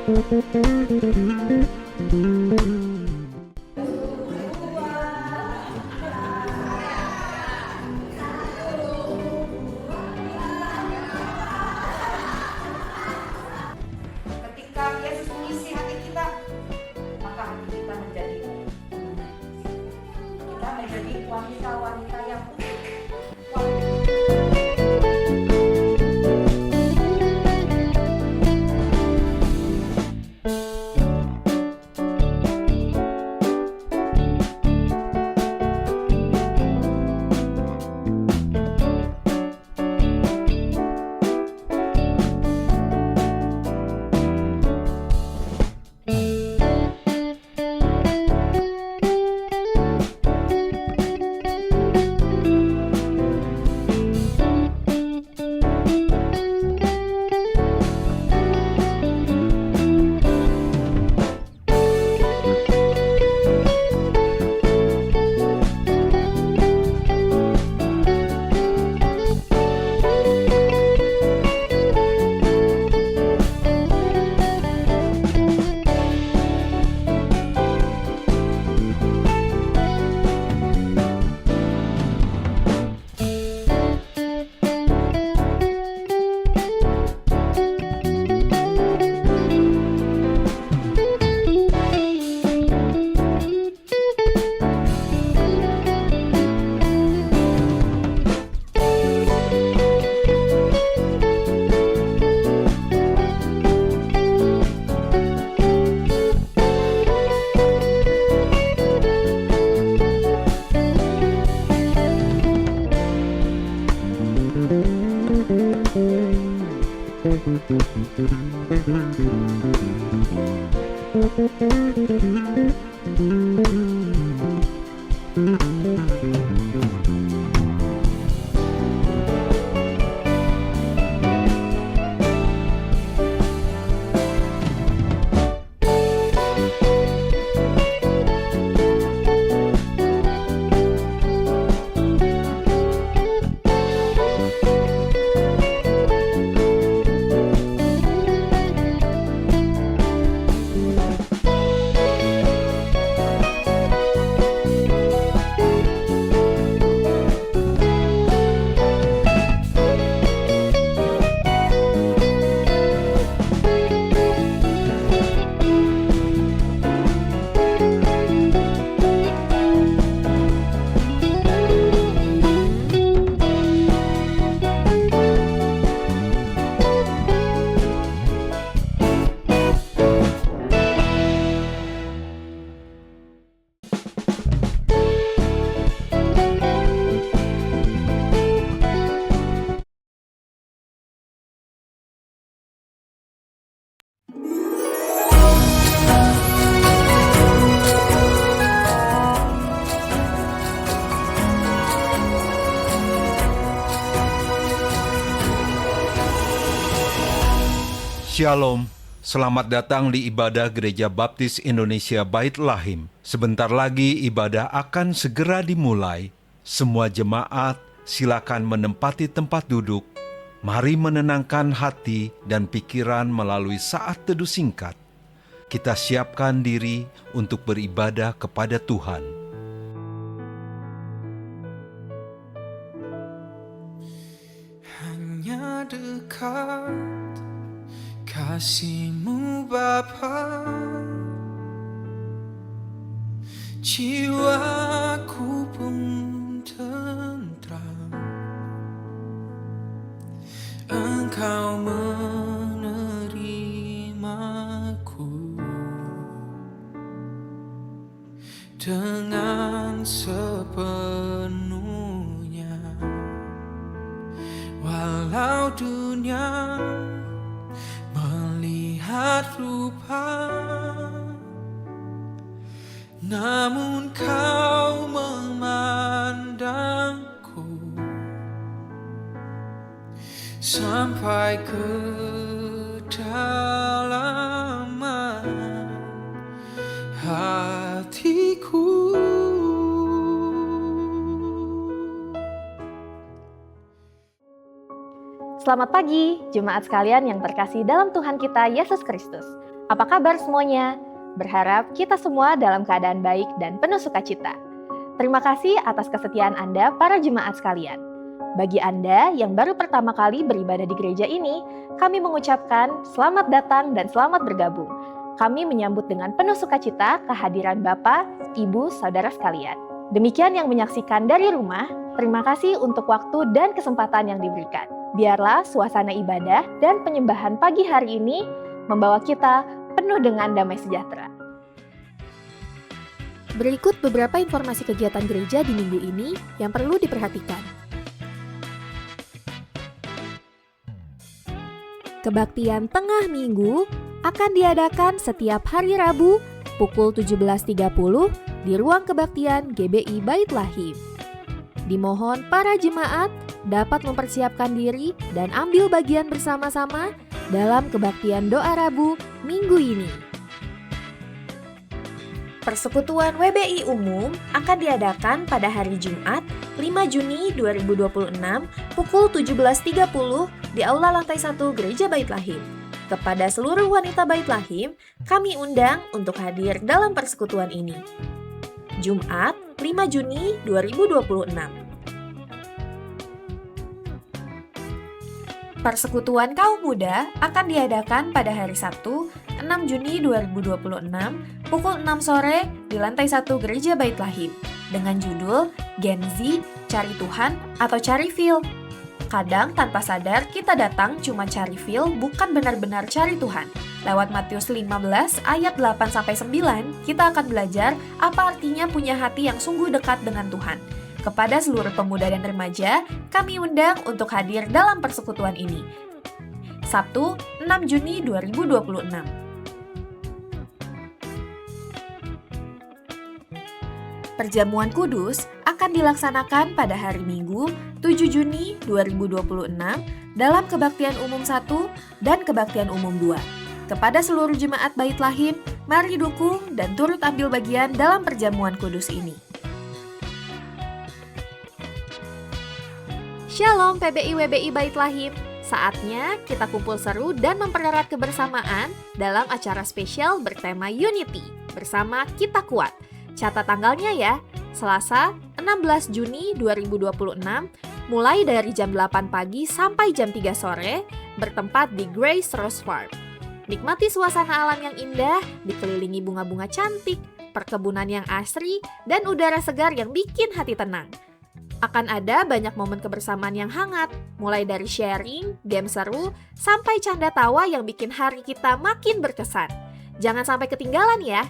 Ketika Yesus mengisi hati kita, maka hati kita menjadi wanita-wanita yang unik. Shalom, selamat datang di ibadah Gereja Baptis Indonesia Bait Lahim. Sebentar lagi ibadah akan segera dimulai. Semua jemaat silakan menempati tempat duduk. Mari menenangkan hati dan pikiran melalui saat teduh singkat. Kita siapkan diri untuk beribadah kepada Tuhan. Hanya dekat kasih-Mu Bapa, jiwaku pun tentram. Engkau menerimaku dengan sepenuhnya, walau dunia melihat rupa, namun Kau memandangku sampai ke kedalaman hatiku. Selamat pagi, jemaat sekalian yang terkasih dalam Tuhan kita Yesus Kristus. Apa kabar semuanya? Berharap kita semua dalam keadaan baik dan penuh sukacita. Terima kasih atas kesetiaan Anda para jemaat sekalian. Bagi Anda yang baru pertama kali beribadah di gereja ini, kami mengucapkan selamat datang dan selamat bergabung. Kami menyambut dengan penuh sukacita kehadiran Bapak, Ibu, Saudara sekalian. Demikian yang menyaksikan dari rumah, terima kasih untuk waktu dan kesempatan yang diberikan. Biarlah suasana ibadah dan penyembahan pagi hari ini membawa kita penuh dengan damai sejahtera. Berikut beberapa informasi kegiatan gereja di minggu ini yang perlu diperhatikan. Kebaktian tengah minggu akan diadakan setiap hari Rabu pukul 17.30 di ruang kebaktian GBI Bait Lahim. Dimohon para jemaat dapat mempersiapkan diri dan ambil bagian bersama-sama dalam kebaktian doa Rabu minggu ini. Persekutuan WBI Umum akan diadakan pada hari Jumat 5 Juni 2026 pukul 17.30 di Aula Lantai 1 Gereja Bait Lahim. Kepada seluruh wanita Bait Lahim, kami undang untuk hadir dalam persekutuan ini. Jumat 5 Juni 2026. Persekutuan Kaum Muda akan diadakan pada hari Sabtu 6 Juni 2026 pukul 6 sore di lantai 1 Gereja Bait Lahim dengan judul Gen Z, Cari Tuhan atau Cari Feel. Kadang tanpa sadar kita datang cuma cari feel, bukan benar-benar cari Tuhan. Lewat Matius 15 ayat 8-9, kita akan belajar apa artinya punya hati yang sungguh dekat dengan Tuhan. Kepada seluruh pemuda dan remaja, kami undang untuk hadir dalam persekutuan ini. Sabtu, 6 Juni 2026. Perjamuan Kudus akan dilaksanakan pada hari Minggu 7 Juni 2026 dalam Kebaktian Umum 1 dan Kebaktian Umum 2. Kepada seluruh jemaat Bait Lahim, mari dukung dan turut ambil bagian dalam Perjamuan Kudus ini. Shalom PBI WBI Bait Lahim. Saatnya kita kumpul seru dan mempererat kebersamaan dalam acara spesial bertema Unity bersama Kita Kuat. Catat tanggalnya ya, Selasa 16 Juni 2026 mulai dari jam 8 pagi sampai jam 3 sore bertempat di Grace Rose Farm. Nikmati suasana alam yang indah, dikelilingi bunga-bunga cantik, perkebunan yang asri, dan udara segar yang bikin hati tenang. Akan ada banyak momen kebersamaan yang hangat, mulai dari sharing, game seru, sampai canda tawa yang bikin hari kita makin berkesan. Jangan sampai ketinggalan ya!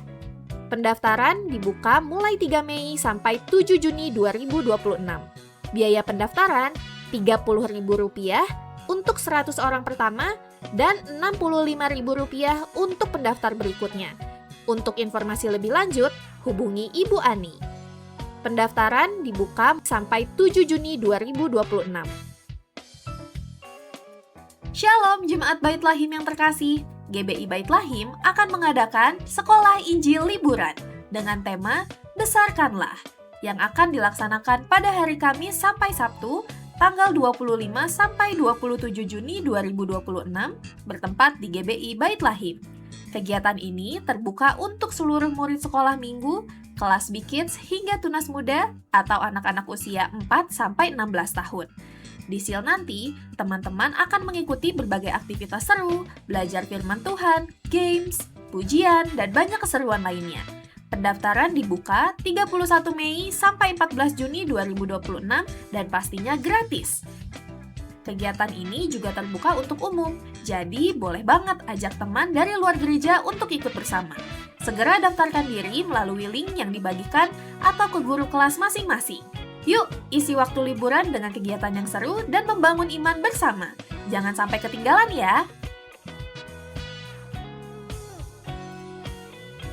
Pendaftaran dibuka mulai 3 Mei sampai 7 Juni 2026. Biaya pendaftaran Rp30.000 untuk 100 orang pertama dan Rp65.000 untuk pendaftar berikutnya. Untuk informasi lebih lanjut, hubungi Ibu Ani. Pendaftaran dibuka sampai 7 Juni 2026. Shalom Jemaat Bait Lahim yang terkasih. GBI Bait Lahim akan mengadakan Sekolah Injil Liburan dengan tema Besarkanlah yang akan dilaksanakan pada hari Kamis sampai Sabtu tanggal 25 sampai 27 Juni 2026 bertempat di GBI Bait Lahim. Kegiatan ini terbuka untuk seluruh murid sekolah minggu, kelas B-Kids hingga tunas muda atau anak-anak usia 4 sampai 16 tahun. Di SIL nanti, teman-teman akan mengikuti berbagai aktivitas seru, belajar firman Tuhan, games, pujian, dan banyak keseruan lainnya. Pendaftaran dibuka 31 Mei sampai 14 Juni 2026 dan pastinya gratis. Kegiatan ini juga terbuka untuk umum, jadi boleh banget ajak teman dari luar gereja untuk ikut bersama. Segera daftarkan diri melalui link yang dibagikan atau ke guru kelas masing-masing. Yuk, isi waktu liburan dengan kegiatan yang seru dan membangun iman bersama. Jangan sampai ketinggalan ya!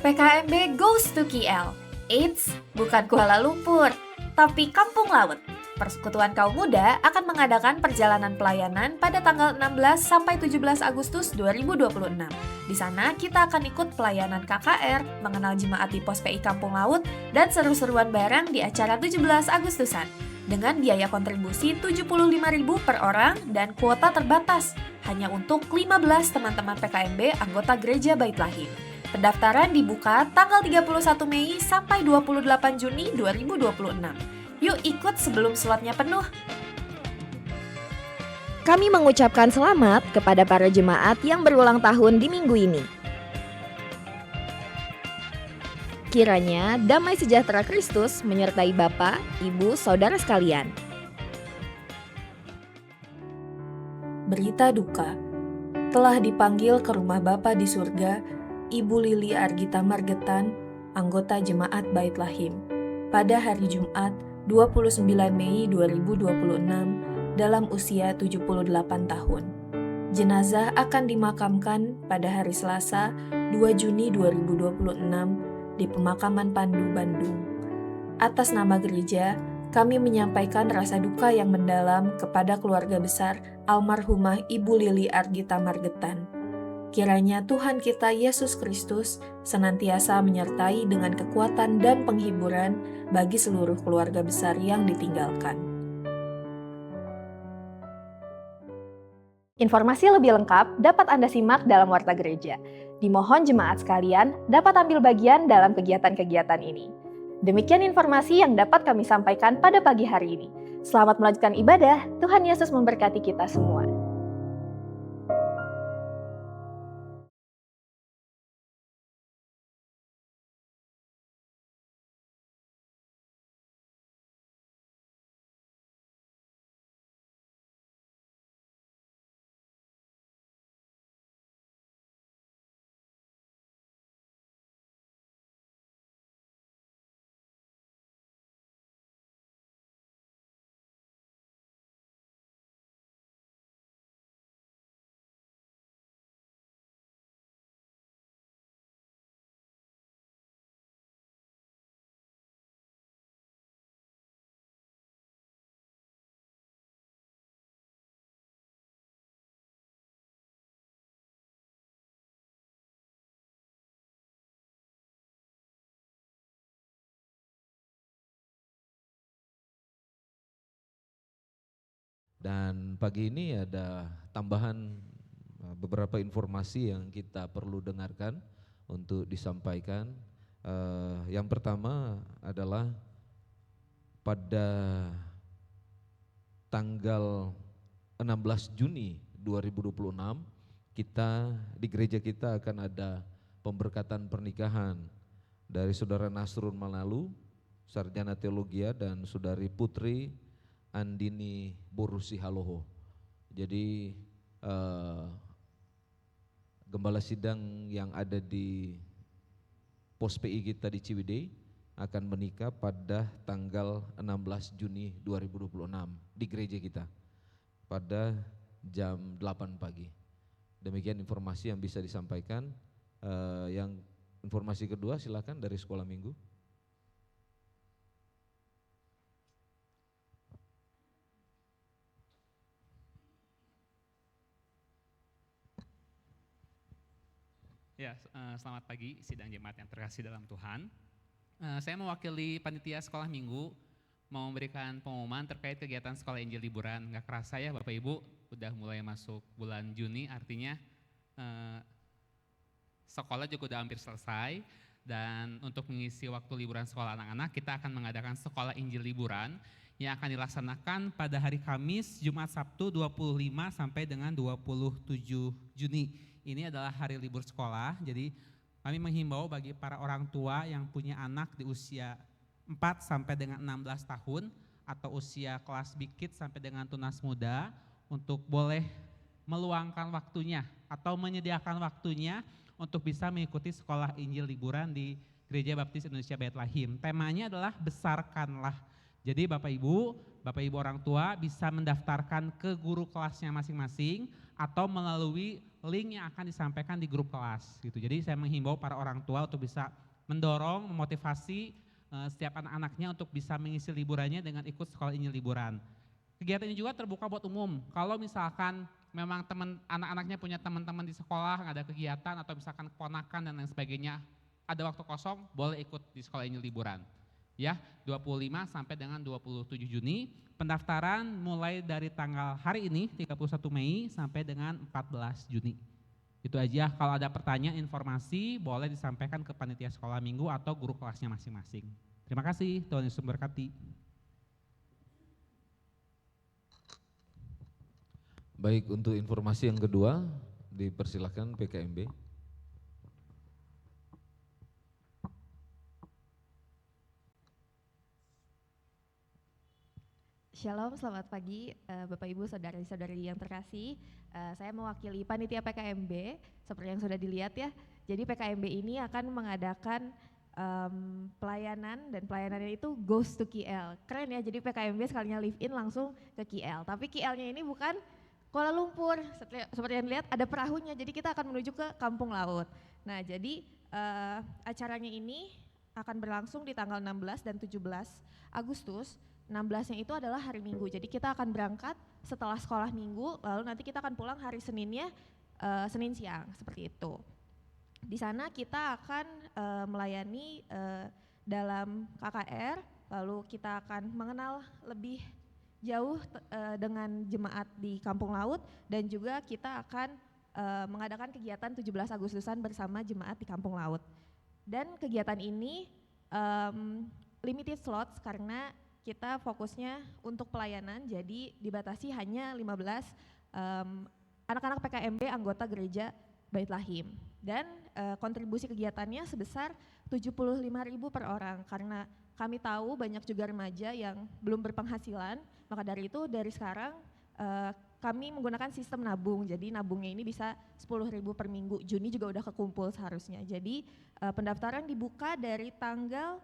PKMB Goes to KL. Eits, bukan Kuala Lumpur, tapi Kampung Laut. Persekutuan Kaum Muda akan mengadakan perjalanan pelayanan pada tanggal 16 sampai 17 Agustus 2026. Di sana kita akan ikut pelayanan KKR, mengenal jemaat di Pos PI Kampung Laut, dan seru-seruan bareng di acara 17 Agustusan. dengan biaya kontribusi Rp75.000 per orang dan kuota terbatas, hanya untuk 15 teman-teman PKMB anggota Gereja Bait Lahim. Pendaftaran dibuka tanggal 31 Mei sampai 28 Juni 2026. Yuk ikut sebelum slotnya penuh. Kami mengucapkan selamat kepada para jemaat yang berulang tahun di minggu ini. Kiranya damai sejahtera Kristus menyertai Bapak, Ibu, Saudara sekalian. Berita duka. Telah dipanggil ke rumah Bapa di surga, Ibu Lili Argita Margetan, anggota Jemaat Bait Lahim, pada hari Jumat 29 Mei 2026 dalam usia 78 tahun. Jenazah akan dimakamkan pada hari Selasa 2 Juni 2026 di Pemakaman Pandu, Bandung. Atas nama gereja, kami menyampaikan rasa duka yang mendalam kepada keluarga besar almarhumah Ibu Lili Argita Margetan. Kiranya Tuhan kita Yesus Kristus senantiasa menyertai dengan kekuatan dan penghiburan bagi seluruh keluarga besar yang ditinggalkan. Informasi lebih lengkap dapat Anda simak dalam Warta Gereja. Dimohon jemaat sekalian dapat ambil bagian dalam kegiatan-kegiatan ini. Demikian informasi yang dapat kami sampaikan pada pagi hari ini. Selamat melanjutkan ibadah, Tuhan Yesus memberkati kita semua. Dan pagi ini ada tambahan beberapa informasi yang kita perlu dengarkan untuk disampaikan. Yang pertama adalah pada tanggal 16 Juni 2026 kita di gereja kita akan ada pemberkatan pernikahan dari Saudara Nasrun Manalu, sarjana teologi, dan Saudari Putri Andini Borusi Haloho. Jadi gembala sidang yang ada di pos PI kita di Ciwidey akan menikah pada tanggal 16 Juni 2026 di gereja kita pada jam 8 pagi. Demikian informasi yang bisa disampaikan. Yang informasi kedua silakan dari sekolah minggu. Ya, selamat pagi sidang jemaat yang terkasih dalam Tuhan. Saya mewakili panitia sekolah minggu mau memberikan pengumuman terkait kegiatan sekolah Injil liburan. Gak kerasa ya Bapak Ibu, udah mulai masuk bulan Juni, artinya sekolah juga udah hampir selesai. Dan untuk mengisi waktu liburan sekolah anak-anak, kita akan mengadakan sekolah Injil liburan yang akan dilaksanakan pada hari Kamis, Jumat, Sabtu 25 sampai dengan 27 Juni. Ini adalah hari libur sekolah, jadi kami menghimbau bagi para orang tua yang punya anak di usia 4 sampai dengan 16 tahun atau usia kelas bikit sampai dengan tunas muda untuk boleh meluangkan waktunya atau menyediakan waktunya untuk bisa mengikuti sekolah Injil liburan di Gereja Baptis Indonesia Bait Lahim. Temanya adalah besarkanlah. Jadi Bapak Ibu orang tua bisa mendaftarkan ke guru kelasnya masing-masing atau melalui link yang akan disampaikan di grup kelas gitu. Jadi saya menghimbau para orang tua untuk bisa mendorong, memotivasi setiap anak-anaknya untuk bisa mengisi liburannya dengan ikut sekolah Injil liburan. Kegiatan ini juga terbuka buat umum. Kalau misalkan memang anak-anaknya punya teman-teman di sekolah nggak ada kegiatan atau misalkan keponakan dan lain sebagainya, ada waktu kosong, boleh ikut di sekolah Injil liburan. ya, 25 sampai dengan 27 Juni. Pendaftaran mulai dari tanggal hari ini 31 Mei sampai dengan 14 Juni. Itu aja. Kalau ada pertanyaan, informasi boleh disampaikan ke panitia sekolah minggu atau guru kelasnya masing-masing. Terima kasih, Tuhan Yesus memberkati. Baik, untuk informasi yang kedua, dipersilakan PKMB. Shalom, selamat pagi Bapak Ibu, saudari-saudari yang terkasih. Saya mewakili panitia PKMB, seperti yang sudah dilihat ya. Jadi PKMB ini akan mengadakan pelayanan, dan pelayanannya itu goes to KL. Keren ya, jadi PKMB sekalinya live in langsung ke KL. Tapi KL-nya ini bukan Kuala Lumpur, seperti yang dilihat ada perahunya, jadi kita akan menuju ke Kampung Laut. Nah jadi acaranya ini akan berlangsung di tanggal 16 dan 17 Agustus. 16-nya itu adalah hari Minggu, jadi kita akan berangkat setelah sekolah Minggu, lalu nanti kita akan pulang hari Seninnya, Senin siang, seperti itu. Di sana kita akan melayani dalam KKR, lalu kita akan mengenal lebih jauh dengan jemaat di Kampung Laut, dan juga kita akan mengadakan kegiatan 17 Agustusan bersama jemaat di Kampung Laut. Dan kegiatan ini limited slots karena kita fokusnya untuk pelayanan, jadi dibatasi hanya 15 anak-anak PKMB anggota gereja Bait Lahim. Dan kontribusi kegiatannya sebesar 75.000 per orang, karena kami tahu banyak juga remaja yang belum berpenghasilan, maka dari itu dari sekarang kami menggunakan sistem nabung, jadi nabungnya ini bisa 10.000 per minggu. Juni juga udah kekumpul seharusnya. Jadi pendaftaran dibuka dari tanggal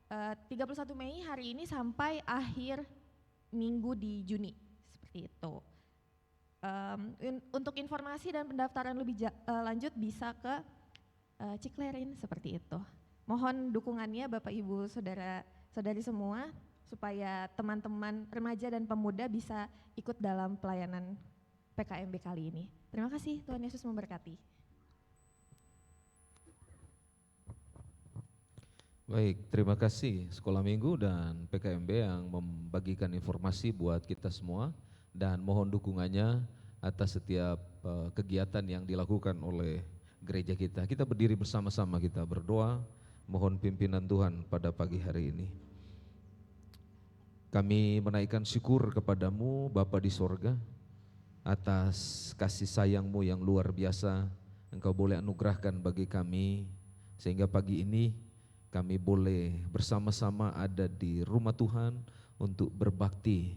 31 Mei hari ini sampai akhir minggu di Juni, seperti itu. Untuk informasi dan pendaftaran lebih lanjut bisa ke Ciklerin, seperti itu. Mohon dukungannya Bapak Ibu saudara-saudari semua supaya teman-teman remaja dan pemuda bisa ikut dalam pelayanan PKMB kali ini. Terima kasih, Tuhan Yesus memberkati. Baik, terima kasih Sekolah Minggu dan PKMB yang membagikan informasi buat kita semua, dan mohon dukungannya atas setiap kegiatan yang dilakukan oleh gereja kita. Kita berdiri bersama-sama, kita berdoa, mohon pimpinan Tuhan pada pagi hari ini. Kami menaikkan syukur kepadamu Bapa di sorga, atas kasih sayang-Mu yang luar biasa Engkau boleh anugerahkan bagi kami, sehingga pagi ini kami boleh bersama-sama ada di rumah Tuhan untuk berbakti,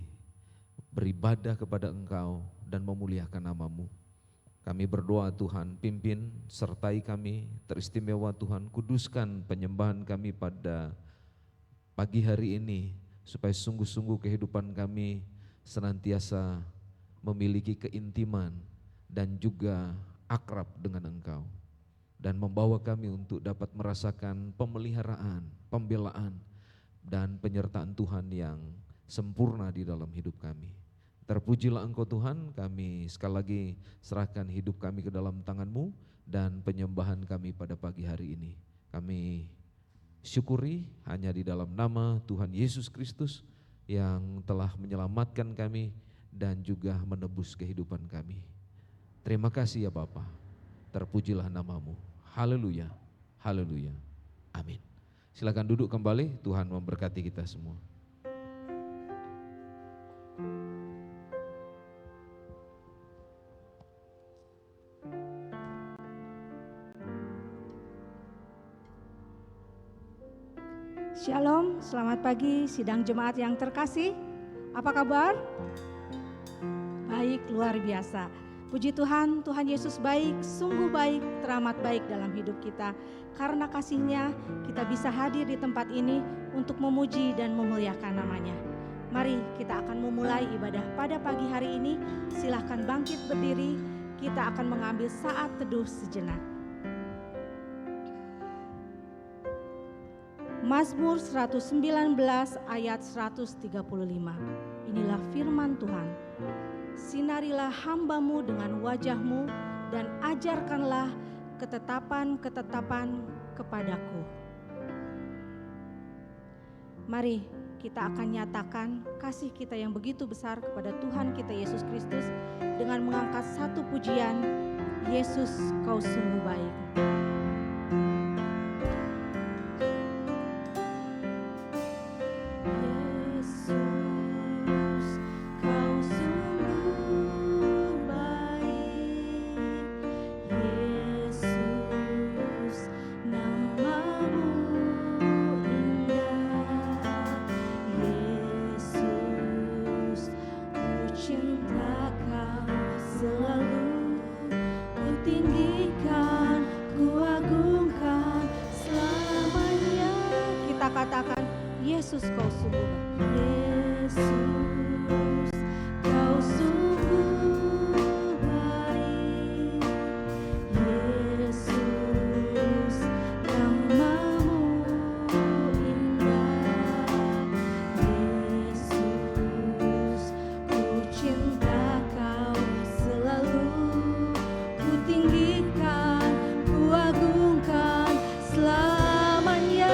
beribadah kepada Engkau dan memuliakan nama-Mu. Kami berdoa Tuhan, pimpin, sertai kami, teristimewa Tuhan, kuduskan penyembahan kami pada pagi hari ini, supaya sungguh-sungguh kehidupan kami senantiasa memiliki keintiman dan juga akrab dengan Engkau, dan membawa kami untuk dapat merasakan pemeliharaan, pembelaan, dan penyertaan Tuhan yang sempurna di dalam hidup kami. Terpujilah Engkau Tuhan, kami sekali lagi serahkan hidup kami ke dalam tangan-Mu dan penyembahan kami pada pagi hari ini. Kami syukuri hanya di dalam nama Tuhan Yesus Kristus yang telah menyelamatkan kami dan juga menebus kehidupan kami. Terima kasih ya Bapa, terpujilah nama-Mu. Haleluya, haleluya, amin. Silakan duduk kembali, Tuhan memberkati kita semua. Shalom, selamat pagi sidang jemaat yang terkasih. Apa kabar? Baik, luar biasa. Puji Tuhan, Tuhan Yesus baik, sungguh baik, teramat baik dalam hidup kita. Karena kasih-Nya kita bisa hadir di tempat ini untuk memuji dan memuliakan nama-Nya. Mari kita akan memulai ibadah pada pagi hari ini. Silahkan bangkit berdiri, kita akan mengambil saat teduh sejenak. Mazmur 119 ayat 135. Inilah firman Tuhan. Sinarilah hamba-Mu dengan wajah-Mu dan ajarkanlah ketetapan-ketetapan kepadaku. Mari kita akan nyatakan kasih kita yang begitu besar kepada Tuhan kita Yesus Kristus dengan mengangkat satu pujian, Yesus kau sungguh baik. Katakan, Yesus kau sungguh baik. Yesus kau sungguh baik. Yesus namamu indah. Yesus ku cinta kau selalu. Ku tinggikan, ku agungkan selamanya.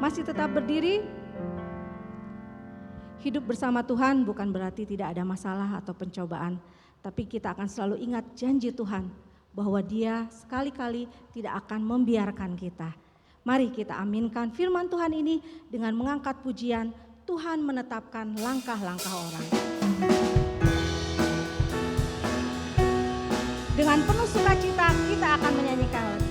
Masih tetap berdiri. Hidup bersama Tuhan bukan berarti tidak ada masalah atau pencobaan, tapi kita akan selalu ingat janji Tuhan bahwa Dia sekali-kali tidak akan membiarkan kita. Mari kita aminkan firman Tuhan ini dengan mengangkat pujian, Tuhan menetapkan langkah-langkah orang. Dengan penuh sukacita kita akan menyanyikan lagu.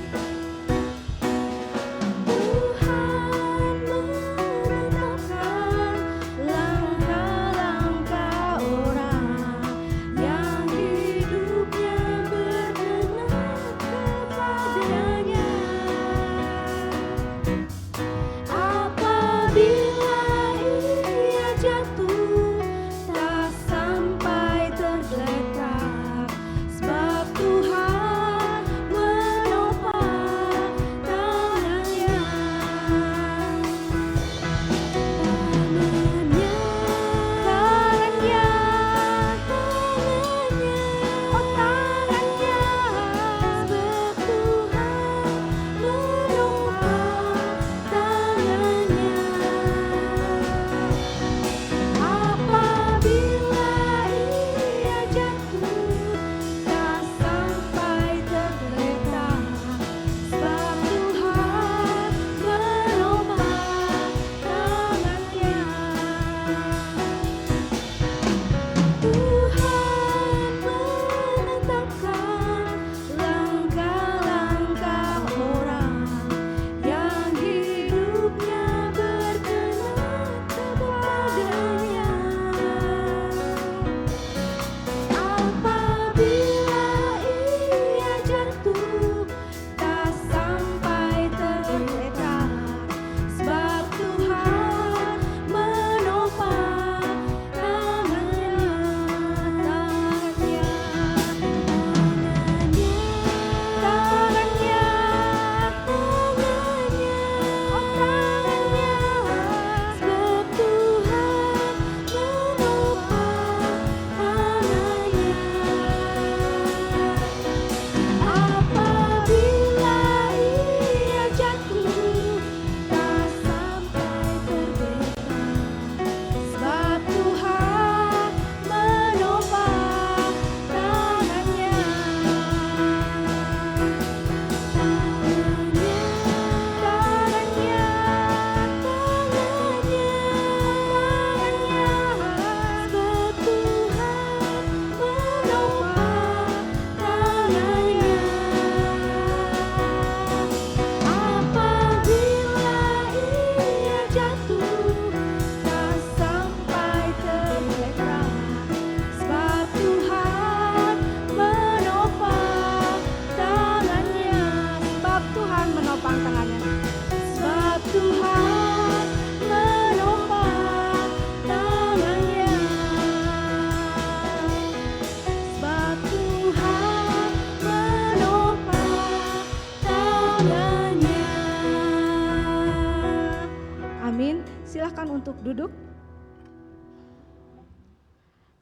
Tuhan menopang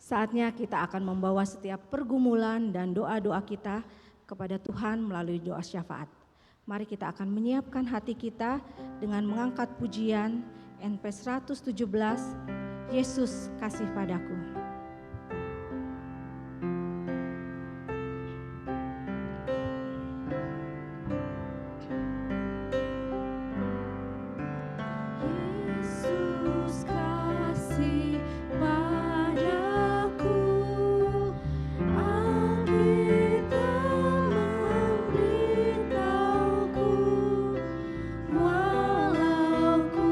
Saatnya kita akan membawa setiap pergumulan dan doa-doa kita kepada Tuhan melalui doa syafaat. Mari kita akan menyiapkan hati kita dengan mengangkat pujian NP 117, Yesus kasih padaku. Yesus kasih padaku, Alkitab memberitahuku, walau ku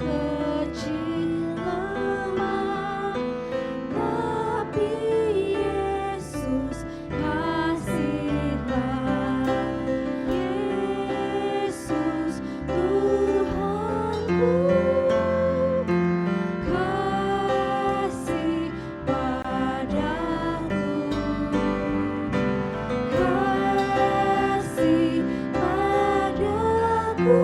kecil lemah, tapi Yesus kasihlah. Yesus Tuhanku, kasih padaku, kasih padaku,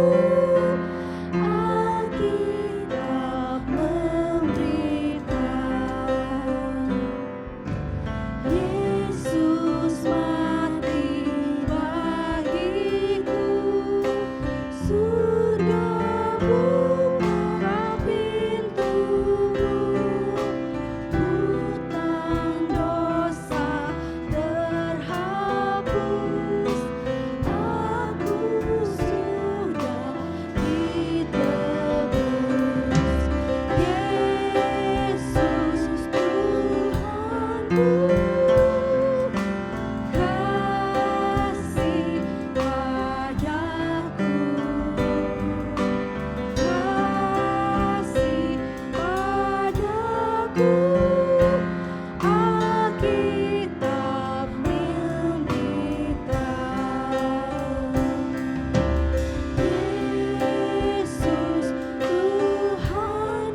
Alkitab memberitahu, Yesus mati bagiku, surga buka pintumu, hutang dosa terhapus, aku sudah ditebus. Yesus Tuhanku, kasih padaku, kasih padaku, Alkitab memberitahu, Yesus Tuhanku, kasih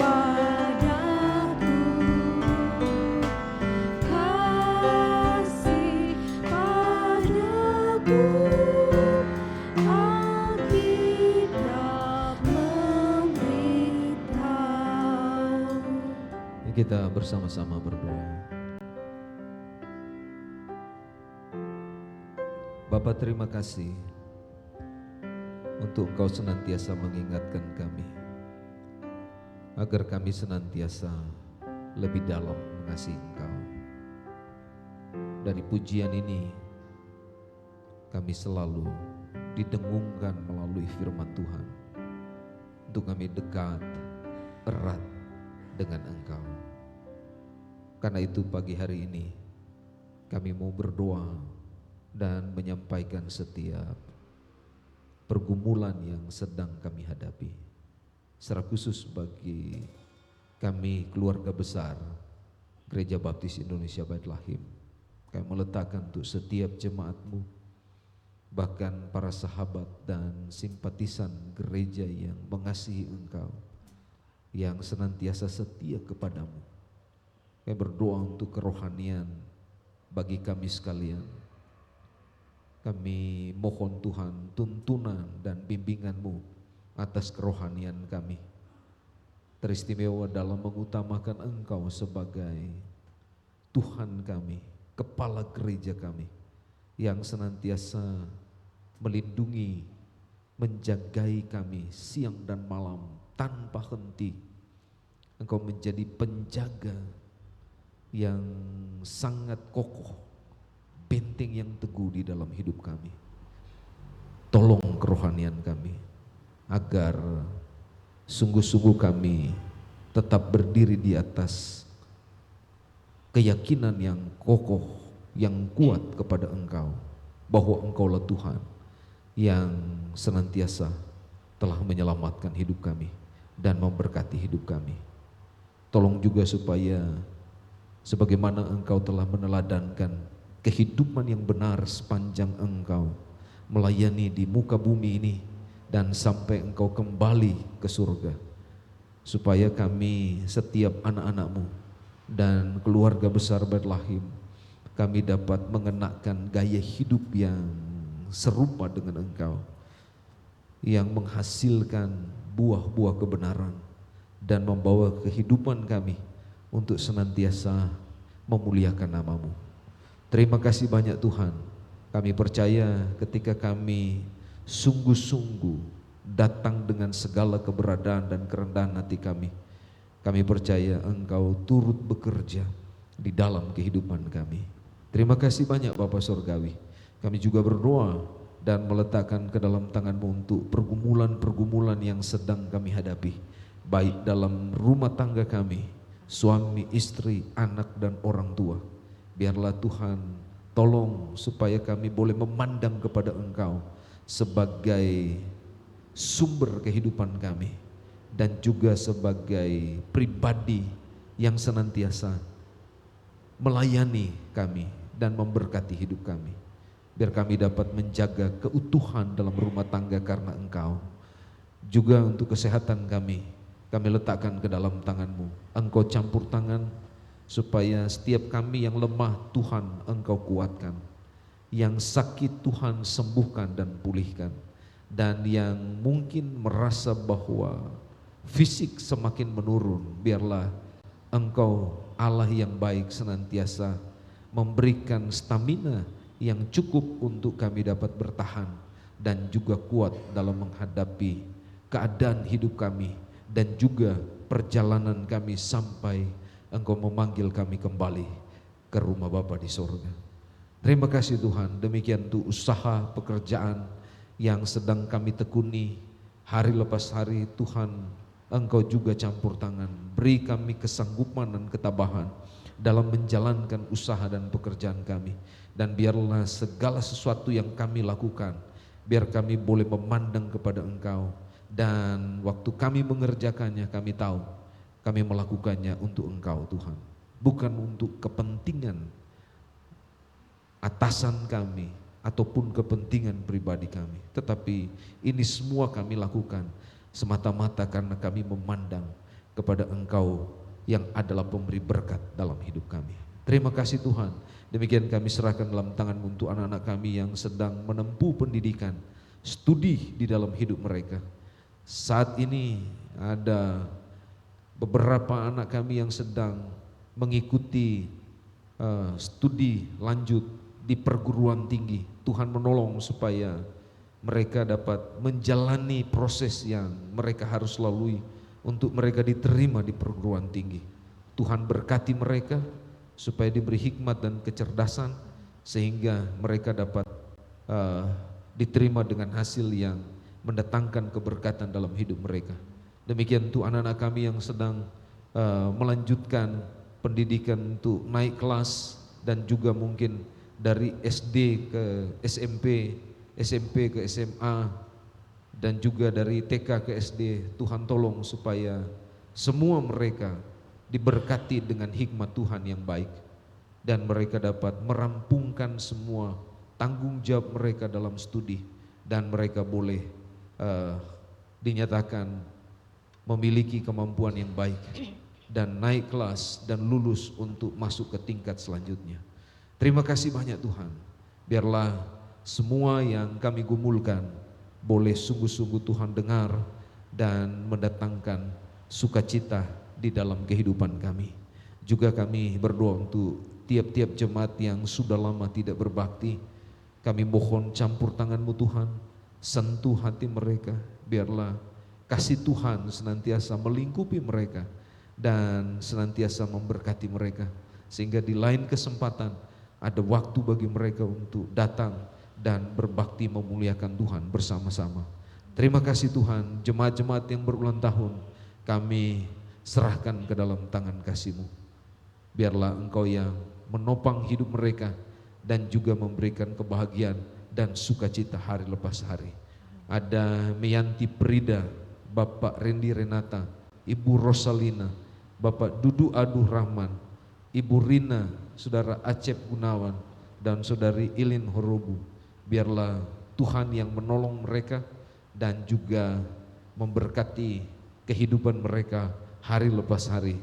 padaku, kasih padaku, Alkitab memberitahu. Kita bersama-sama berdoa. Bapa, terima kasih untuk Engkau senantiasa mengingatkan kami agar kami senantiasa lebih dalam mengasihi Engkau. Dari pujian ini kami selalu didengungkan melalui firman Tuhan untuk kami dekat, erat dengan Engkau. Karena itu pagi hari ini kami mau berdoa dan menyampaikan setiap pergumulan yang sedang kami hadapi. Secara khusus bagi kami keluarga besar Gereja Baptis Indonesia Bait Lahim, kami meletakkan untuk setiap jemaat-Mu, bahkan para sahabat dan simpatisan gereja yang mengasihi Engkau, yang senantiasa setia kepadamu. Kami berdoa untuk kerohanian bagi kami sekalian. Kami mohon Tuhan tuntunan dan bimbingan-Mu atas kerohanian kami. Teristimewa dalam mengutamakan Engkau sebagai Tuhan kami, Kepala gereja kami, yang senantiasa melindungi, menjagai kami siang dan malam tanpa henti. Engkau menjadi penjaga yang sangat kokoh, benteng yang teguh di dalam hidup kami. Tolong kerohanian kami agar sungguh-sungguh kami tetap berdiri di atas keyakinan yang kokoh, yang kuat kepada Engkau, bahwa Engkaulah Tuhan yang senantiasa telah menyelamatkan hidup kami dan memberkati hidup kami. Tolong juga supaya sebagaimana Engkau telah meneladankan kehidupan yang benar sepanjang Engkau melayani di muka bumi ini dan sampai Engkau kembali ke surga, supaya kami setiap anak-anak-Mu dan keluarga besar Bait Lahim, kami dapat mengenakan gaya hidup yang serupa dengan Engkau, yang menghasilkan buah-buah kebenaran dan membawa kehidupan kami untuk senantiasa memuliakan nama-Mu. Terima kasih banyak Tuhan. Kami percaya ketika kami sungguh-sungguh datang dengan segala keberadaan dan kerendahan hati kami percaya Engkau turut bekerja di dalam kehidupan kami. Terima kasih banyak Bapa Surgawi. Kami juga berdoa dan meletakkan ke dalam tangan-Mu untuk pergumulan-pergumulan yang sedang kami hadapi, baik dalam rumah tangga kami, suami, istri, anak dan orang tua. Biarlah Tuhan tolong supaya kami boleh memandang kepada Engkau sebagai sumber kehidupan kami dan juga sebagai pribadi yang senantiasa melayani kami dan memberkati hidup kami. Biar kami dapat menjaga keutuhan dalam rumah tangga karena Engkau. Juga untuk kesehatan kami letakkan ke dalam tangan-Mu. Engkau campur tangan supaya setiap kami yang lemah Tuhan Engkau kuatkan, yang sakit Tuhan sembuhkan dan pulihkan, dan yang mungkin merasa bahwa fisik semakin menurun, biarlah Engkau Allah yang baik senantiasa memberikan stamina yang cukup untuk kami dapat bertahan dan juga kuat dalam menghadapi keadaan hidup kami dan juga perjalanan kami sampai Engkau memanggil kami kembali ke rumah Bapa di sorga. Terima kasih Tuhan, demikian untuk usaha pekerjaan yang sedang kami tekuni hari lepas hari. Tuhan, Engkau juga campur tangan, beri kami kesanggupan dan ketabahan dalam menjalankan usaha dan pekerjaan kami. Dan biarlah segala sesuatu yang kami lakukan, biar kami boleh memandang kepada Engkau. Dan waktu kami mengerjakannya, kami tahu kami melakukannya untuk Engkau Tuhan, bukan untuk kepentingan atasan kami ataupun kepentingan pribadi kami, tetapi ini semua kami lakukan semata-mata karena kami memandang kepada Engkau yang adalah pemberi berkat dalam hidup kami. Terima kasih Tuhan. Demikian kami serahkan dalam tangan-Mu untuk anak-anak kami yang sedang menempuh pendidikan, studi di dalam hidup mereka. Saat ini ada beberapa anak kami yang sedang mengikuti studi lanjut di perguruan tinggi. Tuhan menolong supaya mereka dapat menjalani proses yang mereka harus lalui untuk mereka diterima di perguruan tinggi. Tuhan berkati mereka supaya diberi hikmat dan kecerdasan sehingga mereka dapat diterima dengan hasil yang mendatangkan keberkatan dalam hidup mereka. Demikian untuk anak-anak kami yang sedang melanjutkan pendidikan untuk naik kelas dan juga mungkin dari SD ke SMP, SMP ke SMA dan juga dari TK ke SD. Tuhan tolong supaya semua mereka diberkati dengan hikmat Tuhan yang baik dan mereka dapat merampungkan semua tanggung jawab mereka dalam studi dan mereka boleh dinyatakan memiliki kemampuan yang baik dan naik kelas dan lulus untuk masuk ke tingkat selanjutnya. Terima kasih banyak Tuhan. Biarlah semua yang kami gumulkan boleh sungguh-sungguh Tuhan dengar dan mendatangkan sukacita di dalam kehidupan kami. Juga kami berdoa untuk tiap-tiap jemaat yang sudah lama tidak berbakti. Kami mohon campur tangan-Mu Tuhan, sentuh hati mereka. Biarlah kasih Tuhan senantiasa melingkupi mereka dan senantiasa memberkati mereka, sehingga di lain kesempatan ada waktu bagi mereka untuk datang dan berbakti memuliakan Tuhan bersama-sama. Terima kasih Tuhan, jemaat-jemaat yang berulang tahun kami serahkan ke dalam tangan kasih-Mu. Biarlah Engkau yang menopang hidup mereka dan juga memberikan kebahagiaan dan sukacita hari lepas hari. Ada Meyanti Prida, Bapak Randy Renata, Ibu Rosalina, Bapak Dudu Aduh Rahman, Ibu Rina, Saudara Acep Gunawan, dan Saudari Ilin Horobu. Biarlah Tuhan yang menolong mereka dan juga memberkati kehidupan mereka hari lepas hari.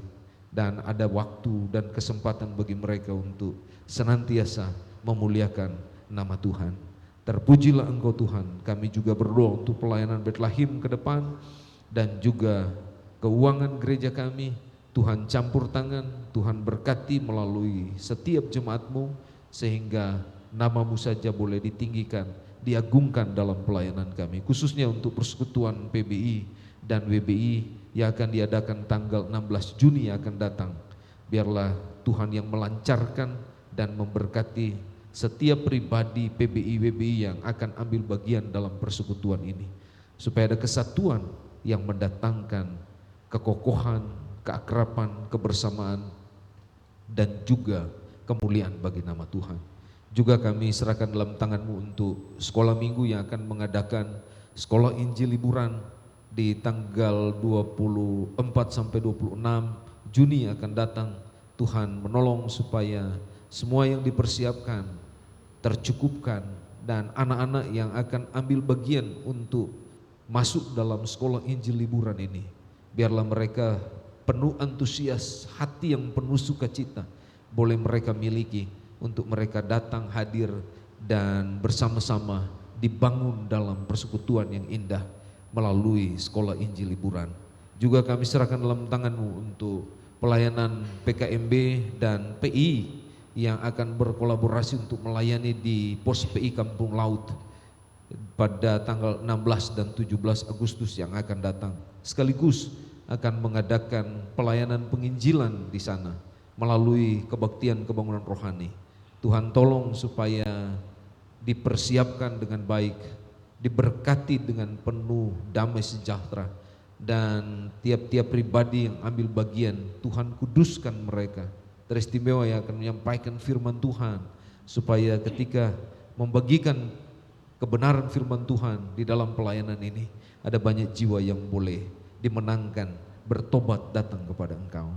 Dan ada waktu dan kesempatan bagi mereka untuk senantiasa memuliakan nama Tuhan. Terpujilah Engkau Tuhan. Kami juga berdoa untuk pelayanan Betlehem ke depan. dan juga keuangan gereja kami. Tuhan campur tangan, Tuhan berkati melalui setiap jemaat-Mu, sehingga nama-Mu saja boleh ditinggikan, diagungkan dalam pelayanan kami, khususnya untuk persekutuan PBI dan WBI yang akan diadakan tanggal 16 Juni yang akan datang. Biarlah Tuhan yang melancarkan dan memberkati setiap pribadi PBI WBI yang akan ambil bagian dalam persekutuan ini, supaya ada kesatuan yang mendatangkan kekokohan, keakraban, kebersamaan, dan juga kemuliaan bagi nama Tuhan. Juga kami serahkan dalam tangan-Mu untuk sekolah minggu yang akan mengadakan sekolah Injil liburan di tanggal 24 sampai 26 Juni yang akan datang. Tuhan menolong supaya semua yang dipersiapkan tercukupkan, dan anak-anak yang akan ambil bagian untuk masuk dalam sekolah Injil liburan ini, biarlah mereka penuh antusias, hati yang penuh sukacita boleh mereka miliki untuk mereka datang hadir dan bersama-sama dibangun dalam persekutuan yang indah melalui sekolah Injil liburan. Juga kami serahkan dalam tangan-Mu untuk pelayanan PKMB dan PI yang akan berkolaborasi untuk melayani di pos PI Kampung Laut pada tanggal 16 dan 17 Agustus yang akan datang, sekaligus akan mengadakan pelayanan penginjilan di sana melalui kebaktian kebangunan rohani. Tuhan tolong supaya dipersiapkan dengan baik, diberkati dengan penuh damai sejahtera, dan tiap-tiap pribadi yang ambil bagian, Tuhan kuduskan mereka, teristimewa yang akan menyampaikan firman Tuhan, supaya ketika membagikan kebenaran firman Tuhan di dalam pelayanan ini, ada banyak jiwa yang boleh dimenangkan, bertobat datang kepada Engkau.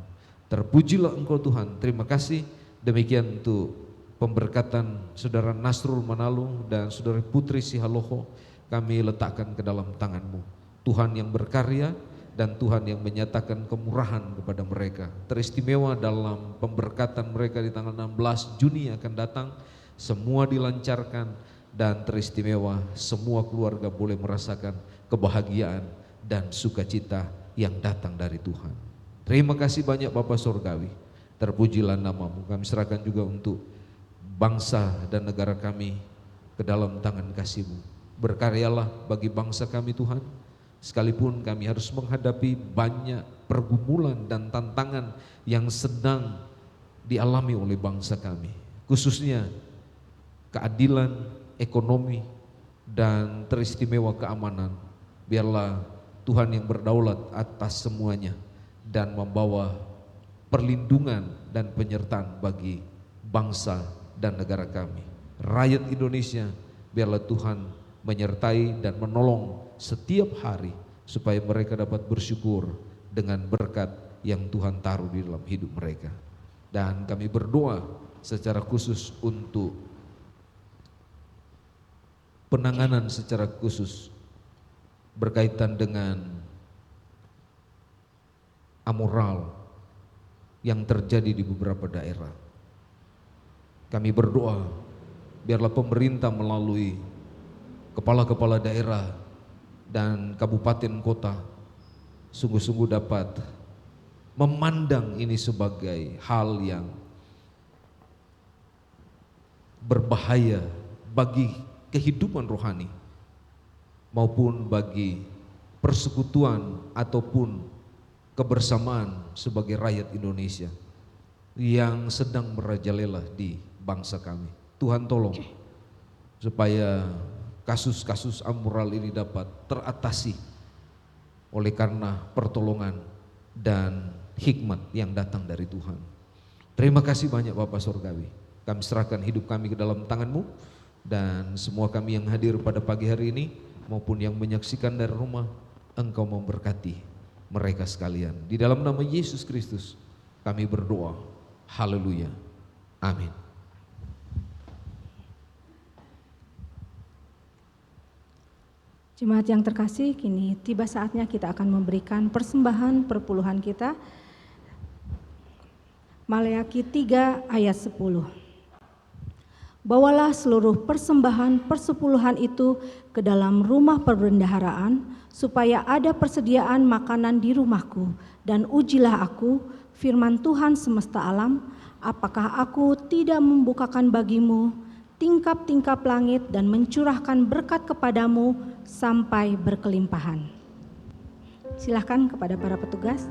Terpujilah Engkau Tuhan. Terima kasih. Demikian untuk pemberkatan Saudara Nasrul Manalu dan Saudara Putri Sihaloho kami letakkan ke dalam tangan-Mu. Tuhan yang berkarya dan Tuhan yang menyatakan kemurahan kepada mereka. Teristimewa dalam pemberkatan mereka di tanggal 16 Juni yang akan datang. Semua dilancarkan dan teristimewa, semua keluarga boleh merasakan kebahagiaan dan sukacita yang datang dari Tuhan. Terima kasih banyak Bapa Surgawi. Terpujilah nama-Mu. Kami serahkan juga untuk bangsa dan negara kami ke dalam tangan kasih-Mu. Berkaryalah bagi bangsa kami Tuhan, sekalipun kami harus menghadapi banyak pergumulan dan tantangan yang sedang dialami oleh bangsa kami, khususnya keadilan, ekonomi, dan teristimewa keamanan. Biarlah Tuhan yang berdaulat atas semuanya dan membawa perlindungan dan penyertaan bagi bangsa dan negara kami. Rakyat Indonesia, biarlah Tuhan menyertai dan menolong setiap hari supaya mereka dapat bersyukur dengan berkat yang Tuhan taruh di dalam hidup mereka. Dan kami berdoa secara khusus untuk penanganan secara khusus berkaitan dengan amoral yang terjadi di beberapa daerah. Kami berdoa biarlah pemerintah melalui kepala-kepala daerah dan kabupaten kota sungguh-sungguh dapat memandang ini sebagai hal yang berbahaya bagi kehidupan rohani maupun bagi persekutuan ataupun kebersamaan sebagai rakyat Indonesia yang sedang merajalela di bangsa kami. Tuhan tolong supaya kasus-kasus amoral ini dapat teratasi oleh karena pertolongan dan hikmat yang datang dari Tuhan. Terima kasih banyak Bapak Surgawi. Kami serahkan hidup kami ke dalam tangan-Mu, dan semua kami yang hadir pada pagi hari ini maupun yang menyaksikan dari rumah, Engkau memberkati mereka sekalian. Di dalam nama Yesus Kristus kami berdoa. Haleluya. Amin. Jemaat yang terkasih, kini tiba saatnya kita akan memberikan persembahan perpuluhan kita. Maleakhi 3 ayat 10. Bawalah seluruh persembahan persepuluhan itu ke dalam rumah perbendaharaan, supaya ada persediaan makanan di rumahku, dan ujilah aku, firman Tuhan semesta alam, apakah aku tidak membukakan bagimu tingkap-tingkap langit dan mencurahkan berkat kepadamu sampai berkelimpahan. Silakan kepada para petugas.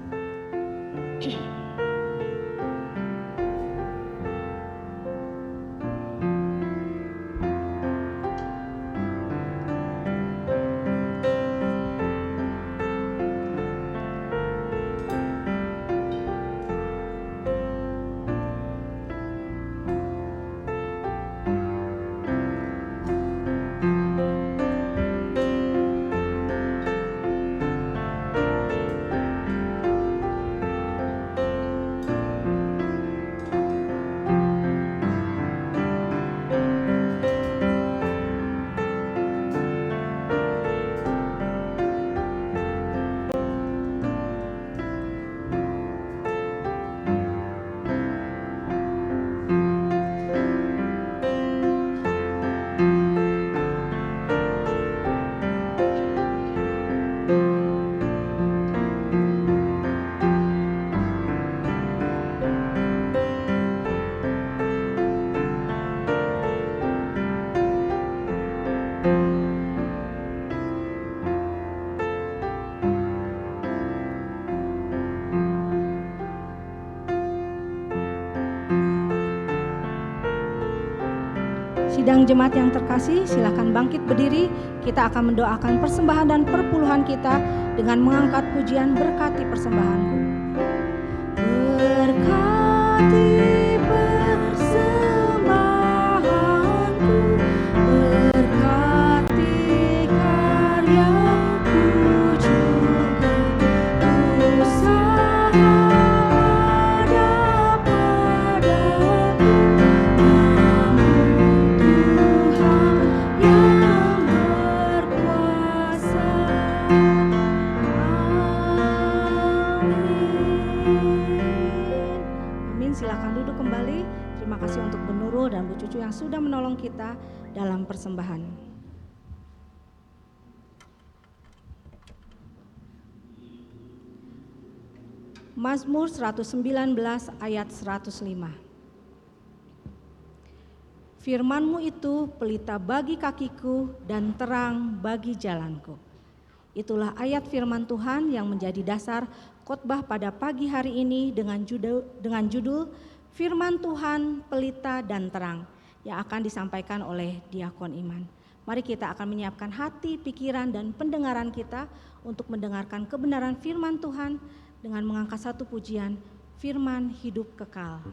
Sidang jemaat yang terkasih, silakan bangkit berdiri. Kita akan mendoakan persembahan dan perpuluhan kita dengan mengangkat pujian berkati persembahanku. Berkati persembahanku, berkati karyaku juga, usaha ada padaku, namun Tuhan yang berkuasa. Amin. Silakan duduk kembali. Terima kasih untuk Bu Nurul dan Bu Cucu yang sudah menolong kita dalam persembahan. Mazmur 119 ayat 105. Firman-Mu itu pelita bagi kakiku dan terang bagi jalanku. Itulah ayat firman Tuhan yang menjadi dasar khotbah pada pagi hari ini dengan judul Firman Tuhan pelita dan terang yang akan disampaikan oleh Diakon Iman. Mari kita akan menyiapkan hati, pikiran, dan pendengaran kita untuk mendengarkan kebenaran firman Tuhan dengan mengangkat satu pujian, Firman Hidup Kekal.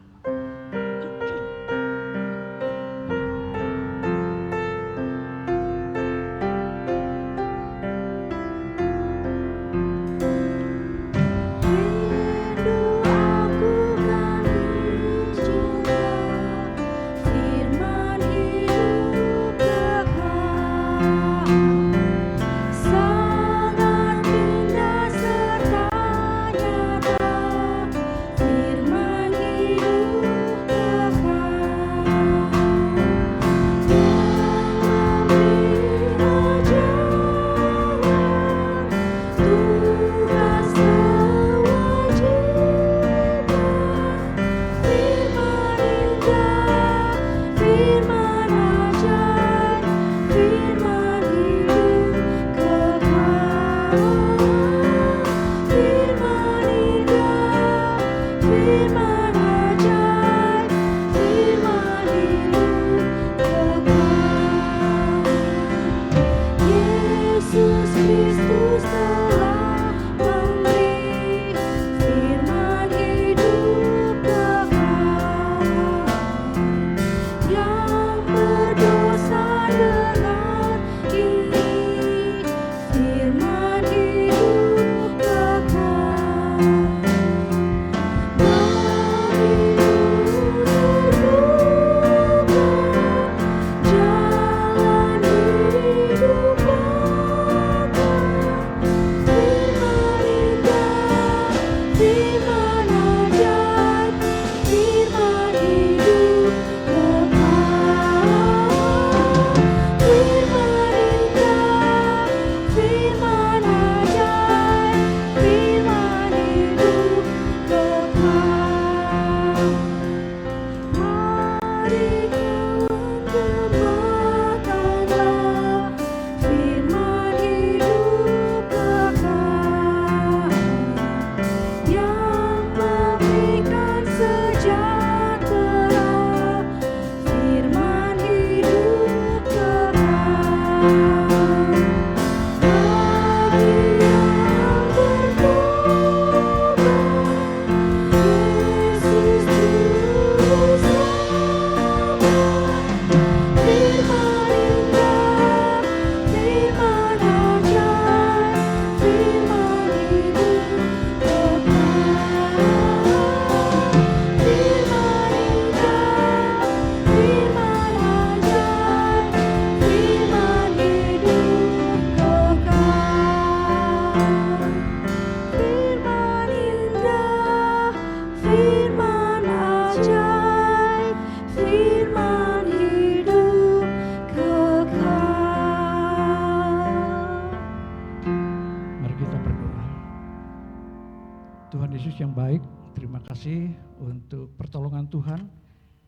kasih untuk pertolongan Tuhan.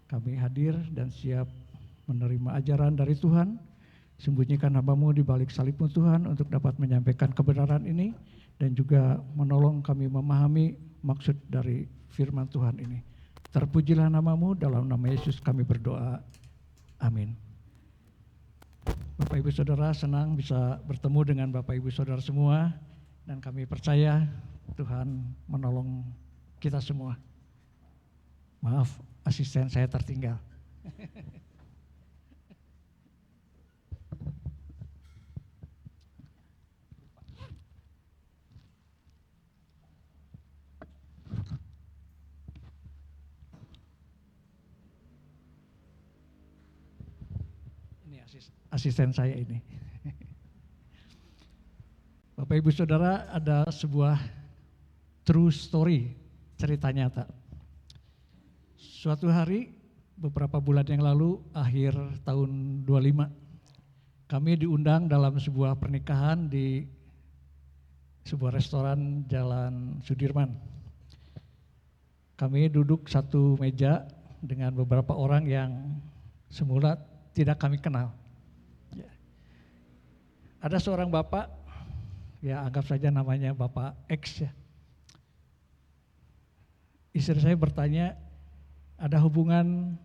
Kami hadir dan siap menerima ajaran dari Tuhan. Sembunyikan hamba-Mu di balik salib-Mu Tuhan untuk dapat menyampaikan kebenaran ini dan juga menolong kami memahami maksud dari firman Tuhan ini. Terpujilah nama-Mu, dalam nama Yesus kami berdoa. Amin. Bapak Ibu Saudara, senang bisa bertemu dengan Bapak Ibu Saudara semua, dan kami percaya Tuhan menolong kita semua. Maaf, asisten saya tertinggal. Asisten saya ini. Bapak Ibu Saudara, ada sebuah true story, cerita nyata. Suatu hari beberapa bulan yang lalu, akhir tahun 25, kami diundang dalam sebuah pernikahan di sebuah restoran Jalan Sudirman. Kami duduk satu meja dengan beberapa orang yang semula tidak kami kenal. Ada seorang bapak, ya anggap saja namanya Bapak X ya. Istri saya bertanya, ada hubungan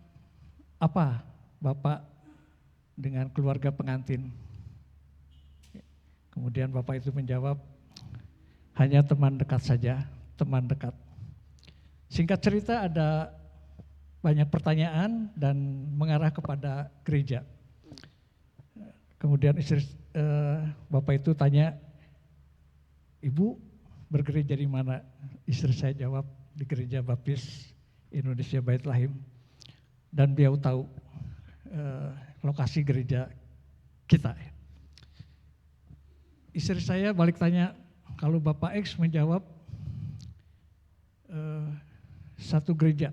apa Bapak dengan keluarga pengantin? Kemudian Bapak itu menjawab, hanya teman dekat saja, teman dekat. Singkat cerita ada banyak pertanyaan dan mengarah kepada gereja. Kemudian Bapak itu tanya, Ibu bergereja di mana? Istri saya jawab, di Gereja Baptis Indonesia Bait Lahim. Dan beliau tahu lokasi gereja kita. Istri saya balik tanya, kalau Bapak X menjawab satu gereja.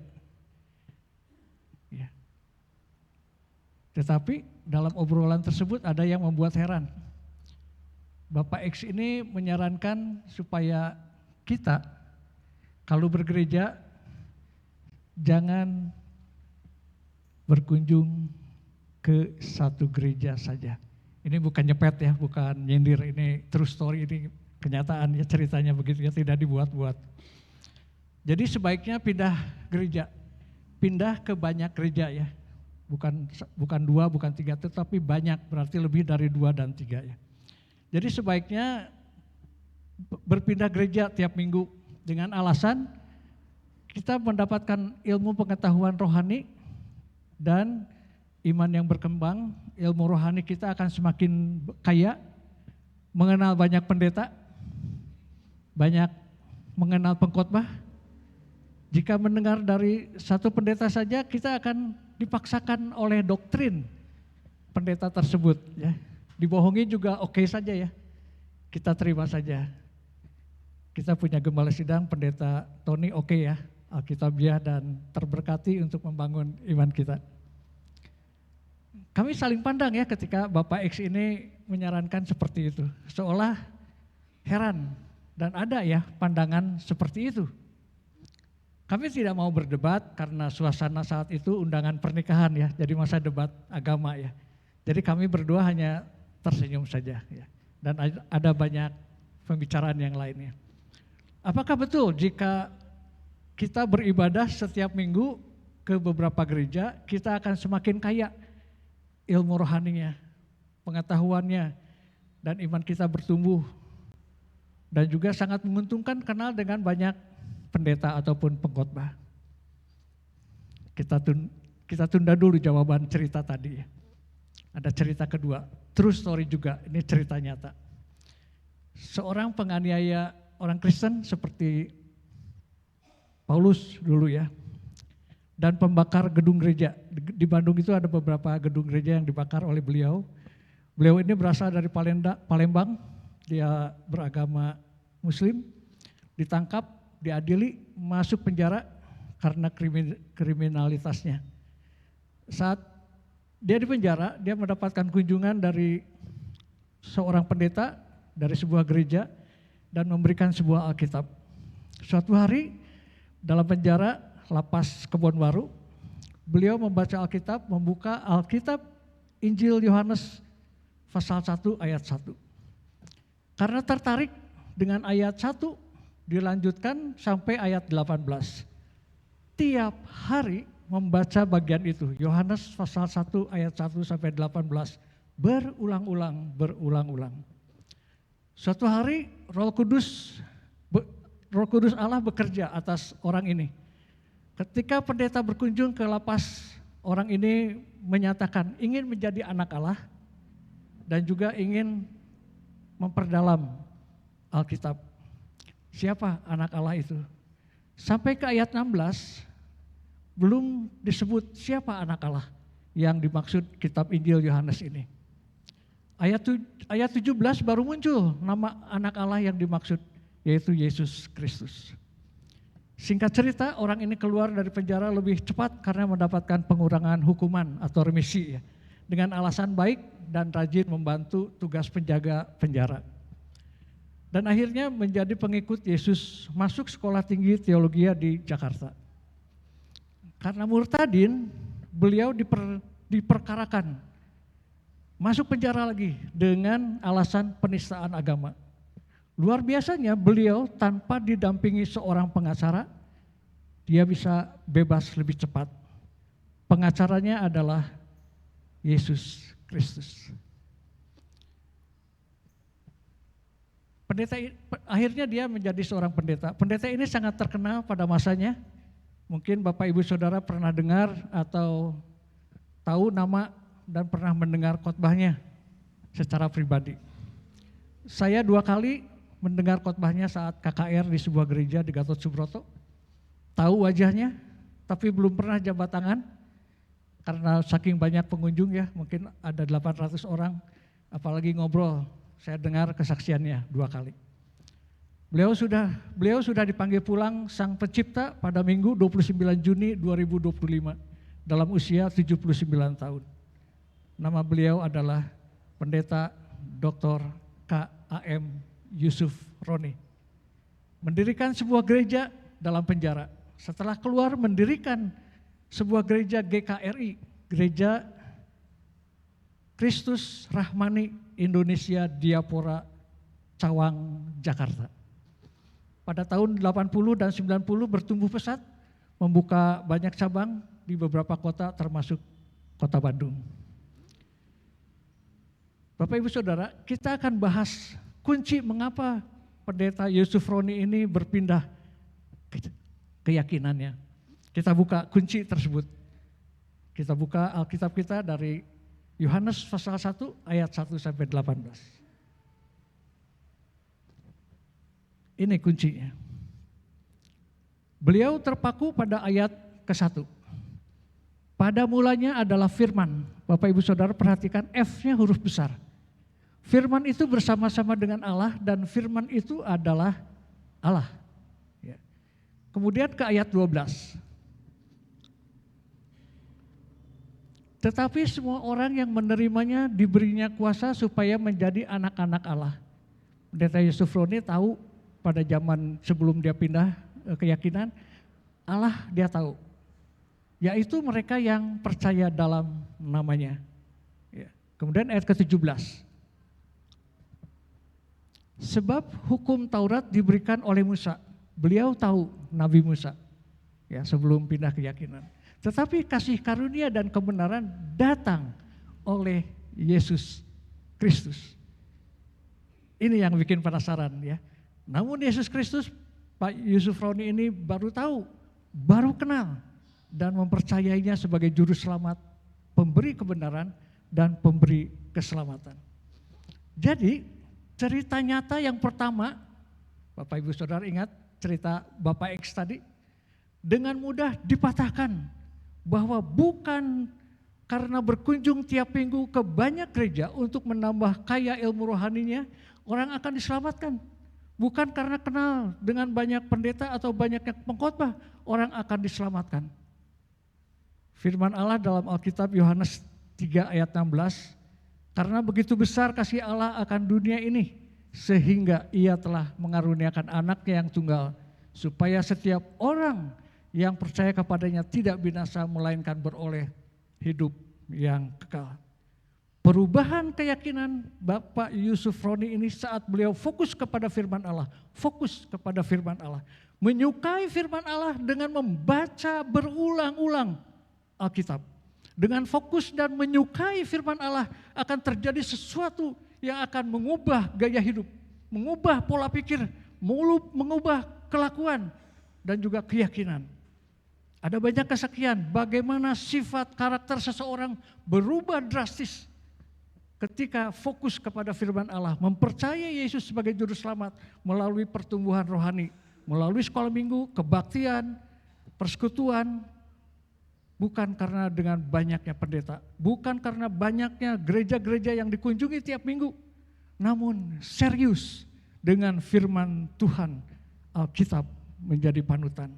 Ya. Tetapi dalam obrolan tersebut ada yang membuat heran. Bapak X ini menyarankan supaya kita kalau bergereja jangan berkunjung ke satu gereja saja. Ini bukan nyepet ya, bukan nyindir, ini true story, ini kenyataan ya, ceritanya begitu ya, tidak dibuat-buat. Jadi sebaiknya pindah gereja, pindah ke banyak gereja ya. Bukan 2, bukan 3, tetapi banyak, berarti lebih dari 2 dan 3 ya. Jadi sebaiknya berpindah gereja tiap minggu dengan alasan kita mendapatkan ilmu pengetahuan rohani dan iman yang berkembang, ilmu rohani kita akan semakin kaya, mengenal banyak pendeta, banyak mengenal pengkhotbah. Jika mendengar dari satu pendeta saja, kita akan dipaksakan oleh doktrin pendeta tersebut ya. Dibohongi juga oke saja ya. Kita terima saja. Kita punya gembala sidang pendeta Tony oke ya, Alkitabiah dan terberkati untuk membangun iman kita. Kami saling pandang ya ketika Bapak X ini menyarankan seperti itu. Seolah heran dan ada ya pandangan seperti itu. Kami tidak mau berdebat karena suasana saat itu undangan pernikahan ya, jadi masa debat agama ya. Jadi kami berdua hanya tersenyum saja ya. Dan ada banyak pembicaraan yang lainnya. Apakah betul jika kita beribadah setiap minggu ke beberapa gereja, kita akan semakin kaya ilmu rohaninya, pengetahuannya, dan iman kita bertumbuh. Dan juga sangat menguntungkan kenal dengan banyak pendeta ataupun pengkhotbah. Kita tunda dulu jawaban cerita tadi. Ada cerita kedua, true story juga, ini cerita nyata. Seorang penganiaya orang Kristen seperti Paulus dulu ya, dan pembakar gedung gereja. Di Bandung itu ada beberapa gedung gereja yang dibakar oleh beliau. Beliau ini berasal dari Palembang, dia beragama Muslim, ditangkap, diadili, masuk penjara karena kriminalitasnya. Saat dia di penjara, dia mendapatkan kunjungan dari seorang pendeta dari sebuah gereja dan memberikan sebuah Alkitab. Suatu hari dalam penjara lapas Kebon Baru. Beliau membaca Alkitab, membuka Alkitab Injil Yohanes pasal 1 ayat 1. Karena tertarik dengan ayat 1, dilanjutkan sampai ayat 18. Tiap hari membaca bagian itu, Yohanes pasal 1 ayat 1 sampai 18, berulang-ulang. Suatu hari Roh Kudus Allah bekerja atas orang ini. Ketika pendeta berkunjung ke lapas, orang ini menyatakan ingin menjadi anak Allah dan juga ingin memperdalam Alkitab. Siapa anak Allah itu? Sampai ke ayat 16, belum disebut siapa anak Allah yang dimaksud kitab Injil Yohanes ini. Ayat 17 baru muncul nama anak Allah yang dimaksud, yaitu Yesus Kristus. Singkat cerita, orang ini keluar dari penjara lebih cepat karena mendapatkan pengurangan hukuman atau remisi ya, dengan alasan baik dan rajin membantu tugas penjaga penjara. Dan akhirnya menjadi pengikut Yesus, masuk sekolah tinggi teologi di Jakarta. Karena murtadin, beliau diperkarakan, masuk penjara lagi dengan alasan penistaan agama. Luar biasanya beliau tanpa didampingi seorang pengacara, dia bisa bebas lebih cepat. Pengacaranya adalah Yesus Kristus. Akhirnya dia menjadi seorang pendeta. Pendeta ini sangat terkenal pada masanya. Mungkin Bapak Ibu Saudara pernah dengar atau tahu nama dan pernah mendengar khotbahnya secara pribadi. Saya 2 kali mendengar khotbahnya saat KKR di sebuah gereja di Gatot Subroto. Tahu wajahnya, tapi belum pernah jabat tangan karena saking banyak pengunjung ya, mungkin ada 800 orang, apalagi ngobrol. Saya dengar kesaksiannya 2 kali. Beliau sudah dipanggil pulang Sang Pencipta pada Minggu 29 Juni 2025 dalam usia 79 tahun. Nama beliau adalah Pendeta Dr. K.A.M. Yusuf Roni. Mendirikan sebuah gereja dalam penjara. Setelah keluar mendirikan sebuah gereja GKRI, Gereja Kristus Rahmani Indonesia Diapora Cawang, Jakarta. Pada tahun 80 dan 90 bertumbuh pesat, membuka banyak cabang di beberapa kota termasuk kota Bandung. Bapak Ibu Saudara, kita akan bahas kunci mengapa Pendeta Yusuf Roni ini berpindah keyakinannya. Kita buka kunci tersebut. Kita buka Alkitab kita dari Yohanes pasal 1 ayat 1 sampai 18. Ini kuncinya. Beliau terpaku pada ayat ke-1. Pada mulanya adalah firman. Bapak Ibu Saudara perhatikan F-nya huruf besar. Firman itu bersama-sama dengan Allah dan firman itu adalah Allah. Ya. Kemudian ke ayat 12. Tetapi semua orang yang menerimanya diberinya kuasa supaya menjadi anak-anak Allah. Pendeta Yusuf Roni tahu pada zaman sebelum dia pindah keyakinan, Allah dia tahu. Yaitu mereka yang percaya dalam namanya. Ya. Kemudian ayat ke-17. Sebab hukum Taurat diberikan oleh Musa. Beliau tahu Nabi Musa ya sebelum pindah keyakinan. Tetapi kasih karunia dan kebenaran datang oleh Yesus Kristus. Ini yang bikin penasaran ya. Namun Yesus Kristus, Pak Yusuf Roni ini baru tahu, baru kenal dan mempercayainya sebagai juru selamat, pemberi kebenaran dan pemberi keselamatan. Jadi cerita nyata yang pertama, Bapak Ibu Saudara ingat cerita Bapak X tadi, dengan mudah dipatahkan bahwa bukan karena berkunjung tiap minggu ke banyak gereja untuk menambah kaya ilmu rohaninya, orang akan diselamatkan. Bukan karena kenal dengan banyak pendeta atau banyak pengkhotbah, orang akan diselamatkan. Firman Allah dalam Alkitab Yohanes 3 ayat 16, karena begitu besar kasih Allah akan dunia ini, sehingga ia telah mengaruniakan anaknya yang tunggal, supaya setiap orang yang percaya kepadanya tidak binasa melainkan beroleh hidup yang kekal. Perubahan keyakinan Bapak Yusuf Roni ini saat beliau fokus kepada firman Allah, menyukai firman Allah dengan membaca berulang-ulang Alkitab. Dengan fokus dan menyukai firman Allah akan terjadi sesuatu yang akan mengubah gaya hidup, mengubah pola pikir, mengubah kelakuan dan juga keyakinan. Ada banyak kesaksian bagaimana sifat karakter seseorang berubah drastis ketika fokus kepada firman Allah, mempercayai Yesus sebagai juru selamat melalui pertumbuhan rohani, melalui sekolah minggu, kebaktian, persekutuan, bukan karena dengan banyaknya pendeta, bukan karena banyaknya gereja-gereja yang dikunjungi tiap minggu, namun serius dengan firman Tuhan, Alkitab menjadi panutan.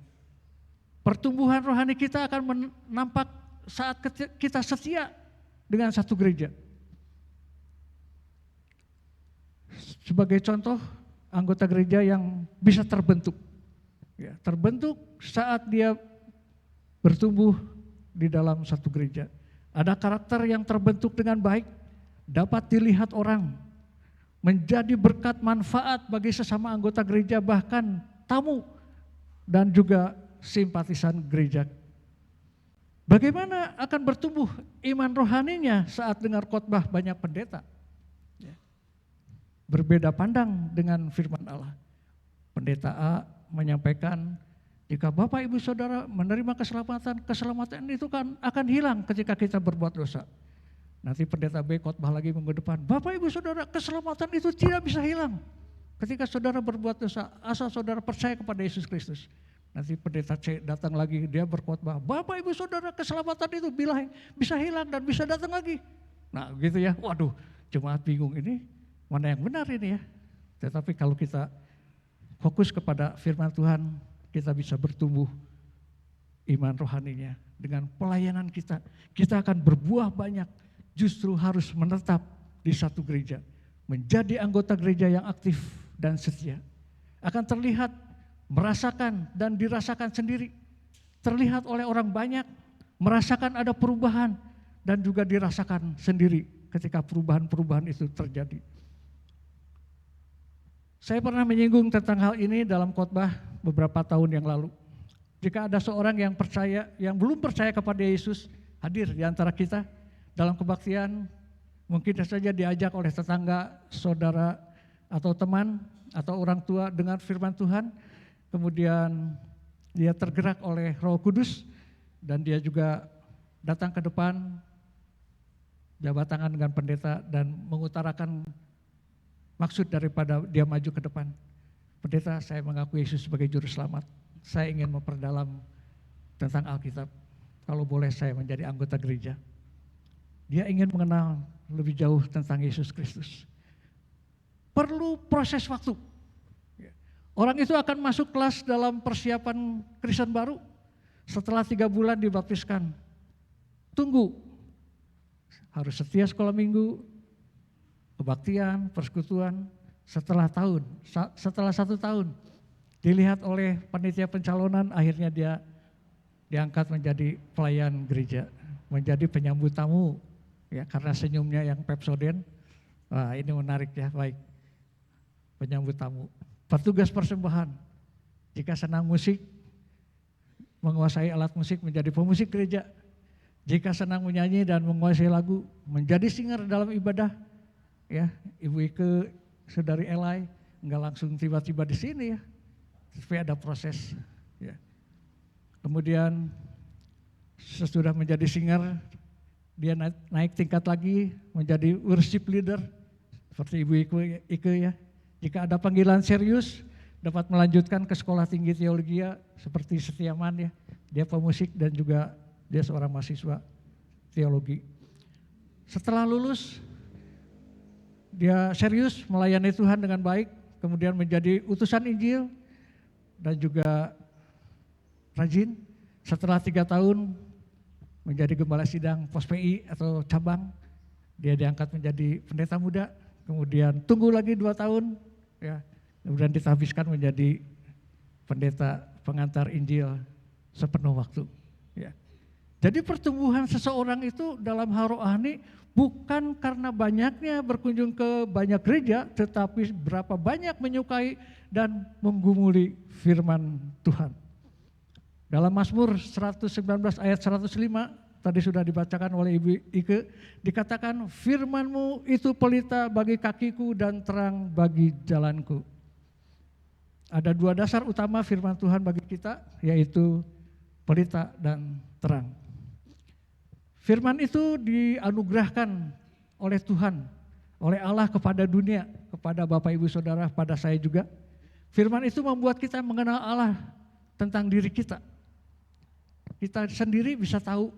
Pertumbuhan rohani kita akan nampak saat kita setia dengan satu gereja. Sebagai contoh, anggota gereja yang bisa terbentuk. Ya, terbentuk saat dia bertumbuh di dalam satu gereja. Ada karakter yang terbentuk dengan baik, dapat dilihat orang, menjadi berkat manfaat bagi sesama anggota gereja, bahkan tamu dan juga simpatisan gereja. Bagaimana akan bertumbuh iman rohaninya saat dengar khotbah banyak pendeta? Berbeda pandang dengan firman Allah. Pendeta A menyampaikan, jika Bapak Ibu Saudara menerima keselamatan, keselamatan itu kan akan hilang ketika kita berbuat dosa. Nanti pendeta B khotbah lagi minggu depan, Bapak Ibu Saudara, keselamatan itu tidak bisa hilang ketika saudara berbuat dosa, asal saudara percaya kepada Yesus Kristus. Nanti pendeta C datang lagi, dia berkhotbah, Bapak Ibu Saudara, keselamatan itu bisa hilang dan bisa datang lagi. Nah gitu ya, waduh, jemaat bingung ini mana yang benar ini ya. Tetapi kalau kita fokus kepada firman Tuhan, kita bisa bertumbuh iman rohaninya. Dengan pelayanan kita, kita akan berbuah banyak. Justru harus menetap di satu gereja. Menjadi anggota gereja yang aktif dan setia. Akan terlihat, merasakan dan dirasakan sendiri. Terlihat oleh orang banyak, merasakan ada perubahan dan juga dirasakan sendiri ketika perubahan-perubahan itu terjadi. Saya pernah menyinggung tentang hal ini dalam khotbah beberapa tahun yang lalu. Jika ada seorang yang percaya, yang belum percaya kepada Yesus, hadir di antara kita dalam kebaktian, mungkin saja diajak oleh tetangga, saudara, atau teman, atau orang tua dengan firman Tuhan, kemudian dia tergerak oleh Roh Kudus, dan dia juga datang ke depan, jabat tangan dengan pendeta, dan mengutarakan maksud daripada dia maju ke depan. Pendeta, saya mengaku Yesus sebagai juru selamat. Saya ingin memperdalam tentang Alkitab. Kalau boleh saya menjadi anggota gereja. Dia ingin mengenal lebih jauh tentang Yesus Kristus. Perlu proses waktu. Orang itu akan masuk kelas dalam persiapan Kristen baru. Setelah 3 bulan dibaptiskan. Tunggu. Harus setia sekolah minggu, kebaktian, persekutuan, setelah 1 tahun dilihat oleh panitia pencalonan, akhirnya dia diangkat menjadi pelayan gereja, menjadi penyambut tamu, ya karena senyumnya yang Pepsodent. Wah, ini menarik ya, baik. Penyambut tamu, petugas persembahan, jika senang musik, menguasai alat musik menjadi pemusik gereja, jika senang menyanyi dan menguasai lagu, menjadi singer dalam ibadah. Ya, Ibu Ike, Saudari Elai, enggak langsung tiba-tiba di sini ya, tapi ada proses. Ya. Kemudian sesudah menjadi singer, dia naik tingkat lagi menjadi worship leader, seperti Ibu Ike ya. Jika ada panggilan serius, dapat melanjutkan ke sekolah tinggi teologi seperti Setiaman ya, dia pemusik dan juga dia seorang mahasiswa teologi. Setelah lulus, dia serius melayani Tuhan dengan baik, kemudian menjadi utusan Injil dan juga rajin. Setelah 3 tahun menjadi gembala sidang pos PI atau cabang, dia diangkat menjadi pendeta muda, kemudian tunggu lagi 2 tahun, ya, kemudian ditahbiskan menjadi pendeta pengantar Injil sepenuh waktu. Ya. Jadi pertumbuhan seseorang itu dalam hal rohani bukan karena banyaknya berkunjung ke banyak gereja, tetapi berapa banyak menyukai dan menggumuli firman Tuhan. Dalam Mazmur 119 ayat 105, tadi sudah dibacakan oleh Ibu Ike, dikatakan firman-Mu itu pelita bagi kakiku dan terang bagi jalanku. Ada dua dasar utama firman Tuhan bagi kita, yaitu pelita dan terang. Firman itu dianugerahkan oleh Tuhan, oleh Allah kepada dunia, kepada Bapak Ibu Saudara, pada saya juga. Firman itu membuat kita mengenal Allah tentang diri kita. Kita sendiri bisa tahu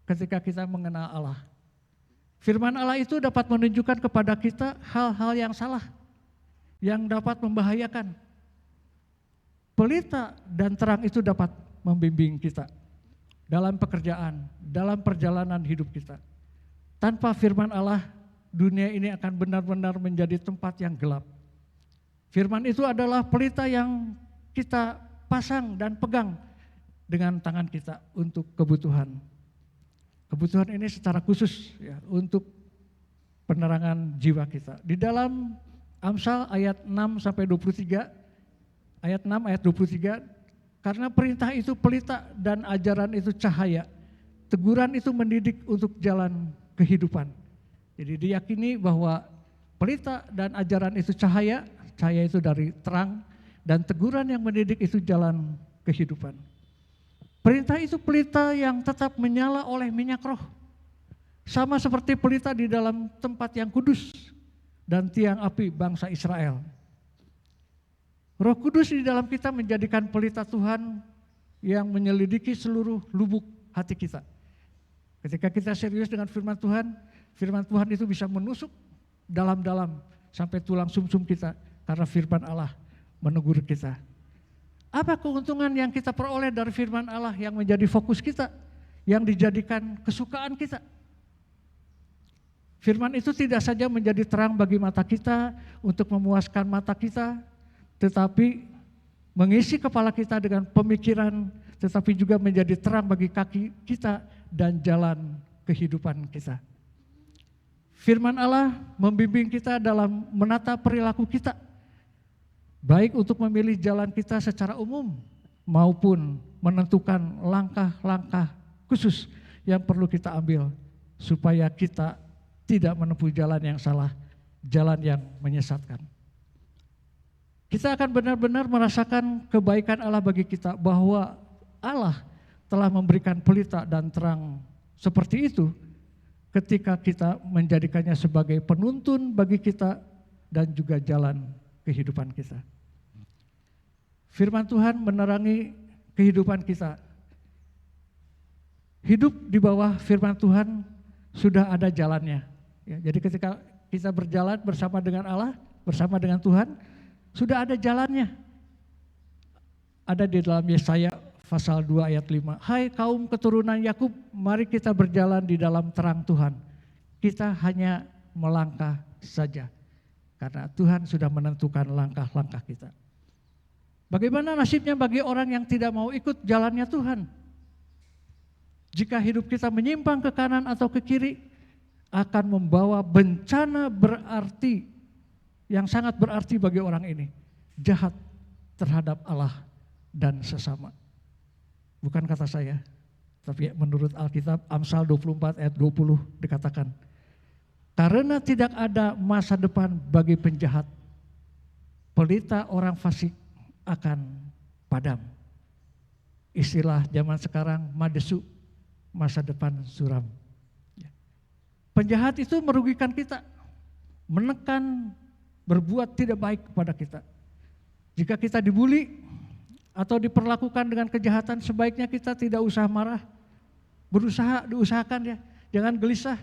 ketika kita mengenal Allah. Firman Allah itu dapat menunjukkan kepada kita hal-hal yang salah, yang dapat membahayakan. Pelita dan terang itu dapat membimbing kita dalam pekerjaan, dalam perjalanan hidup kita. Tanpa firman Allah, dunia ini akan benar-benar menjadi tempat yang gelap. Firman itu adalah pelita yang kita pasang dan pegang dengan tangan kita untuk kebutuhan. Kebutuhan ini secara khusus ya, untuk penerangan jiwa kita. Di dalam Amsal ayat 6 sampai 23, ayat 6 ayat 23, karena perintah itu pelita dan ajaran itu cahaya, teguran itu mendidik untuk jalan kehidupan. Jadi diyakini bahwa pelita dan ajaran itu cahaya, cahaya itu dari terang, dan teguran yang mendidik itu jalan kehidupan. Perintah itu pelita yang tetap menyala oleh minyak roh, sama seperti pelita di dalam tempat yang kudus dan tiang api bangsa Israel. Roh Kudus di dalam kita menjadikan pelita Tuhan yang menyelidiki seluruh lubuk hati kita. Ketika kita serius dengan firman Tuhan itu bisa menusuk dalam-dalam sampai tulang sumsum kita karena firman Allah menegur kita. Apa keuntungan yang kita peroleh dari firman Allah yang menjadi fokus kita, yang dijadikan kesukaan kita? Firman itu tidak saja menjadi terang bagi mata kita untuk memuaskan mata kita, tetapi mengisi kepala kita dengan pemikiran, tetapi juga menjadi terang bagi kaki kita dan jalan kehidupan kita. Firman Allah membimbing kita dalam menata perilaku kita, baik untuk memilih jalan kita secara umum maupun menentukan langkah-langkah khusus yang perlu kita ambil supaya kita tidak menempuh jalan yang salah, jalan yang menyesatkan. Kita akan benar-benar merasakan kebaikan Allah bagi kita, bahwa Allah telah memberikan pelita dan terang seperti itu ketika kita menjadikannya sebagai penuntun bagi kita dan juga jalan kehidupan kita. Firman Tuhan menerangi kehidupan kita. Hidup di bawah firman Tuhan sudah ada jalannya. Ya, jadi ketika kita berjalan bersama dengan Allah, bersama dengan Tuhan, sudah ada jalannya. Ada di dalam Yesaya pasal 2 ayat 5. Hai kaum keturunan Yakub, mari kita berjalan di dalam terang Tuhan. Kita hanya melangkah saja, karena Tuhan sudah menentukan langkah-langkah kita. Bagaimana nasibnya bagi orang yang tidak mau ikut jalannya Tuhan? Jika hidup kita menyimpang ke kanan atau ke kiri, akan membawa bencana berarti, yang sangat berarti bagi orang ini, jahat terhadap Allah dan sesama. Bukan kata saya, tapi menurut Alkitab, Amsal 24 ayat 20 dikatakan, karena tidak ada masa depan bagi penjahat, pelita orang fasik akan padam. Istilah zaman sekarang, madesu, masa depan suram. Penjahat itu merugikan kita, menekan, berbuat tidak baik kepada kita. Jika kita dibully atau diperlakukan dengan kejahatan, sebaiknya kita tidak usah marah, diusahakan ya, jangan gelisah,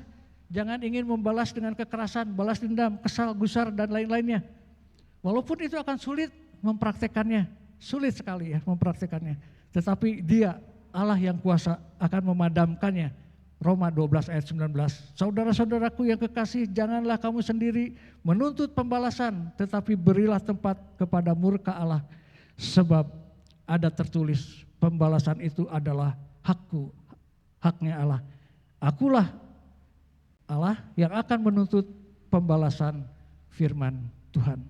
jangan ingin membalas dengan kekerasan, balas dendam, kesal, gusar dan lain-lainnya. Walaupun itu akan sulit mempraktekannya, sulit sekali ya mempraktekannya, tetapi Dia, Allah yang kuasa, akan memadamkannya. Roma 12 ayat 19. Saudara-saudaraku yang kekasih, janganlah kamu sendiri menuntut pembalasan, tetapi berilah tempat kepada murka Allah, Sebab ada tertulis, pembalasan itu adalah hakku, haknya Allah. Akulah Allah yang akan menuntut pembalasan firman Tuhan.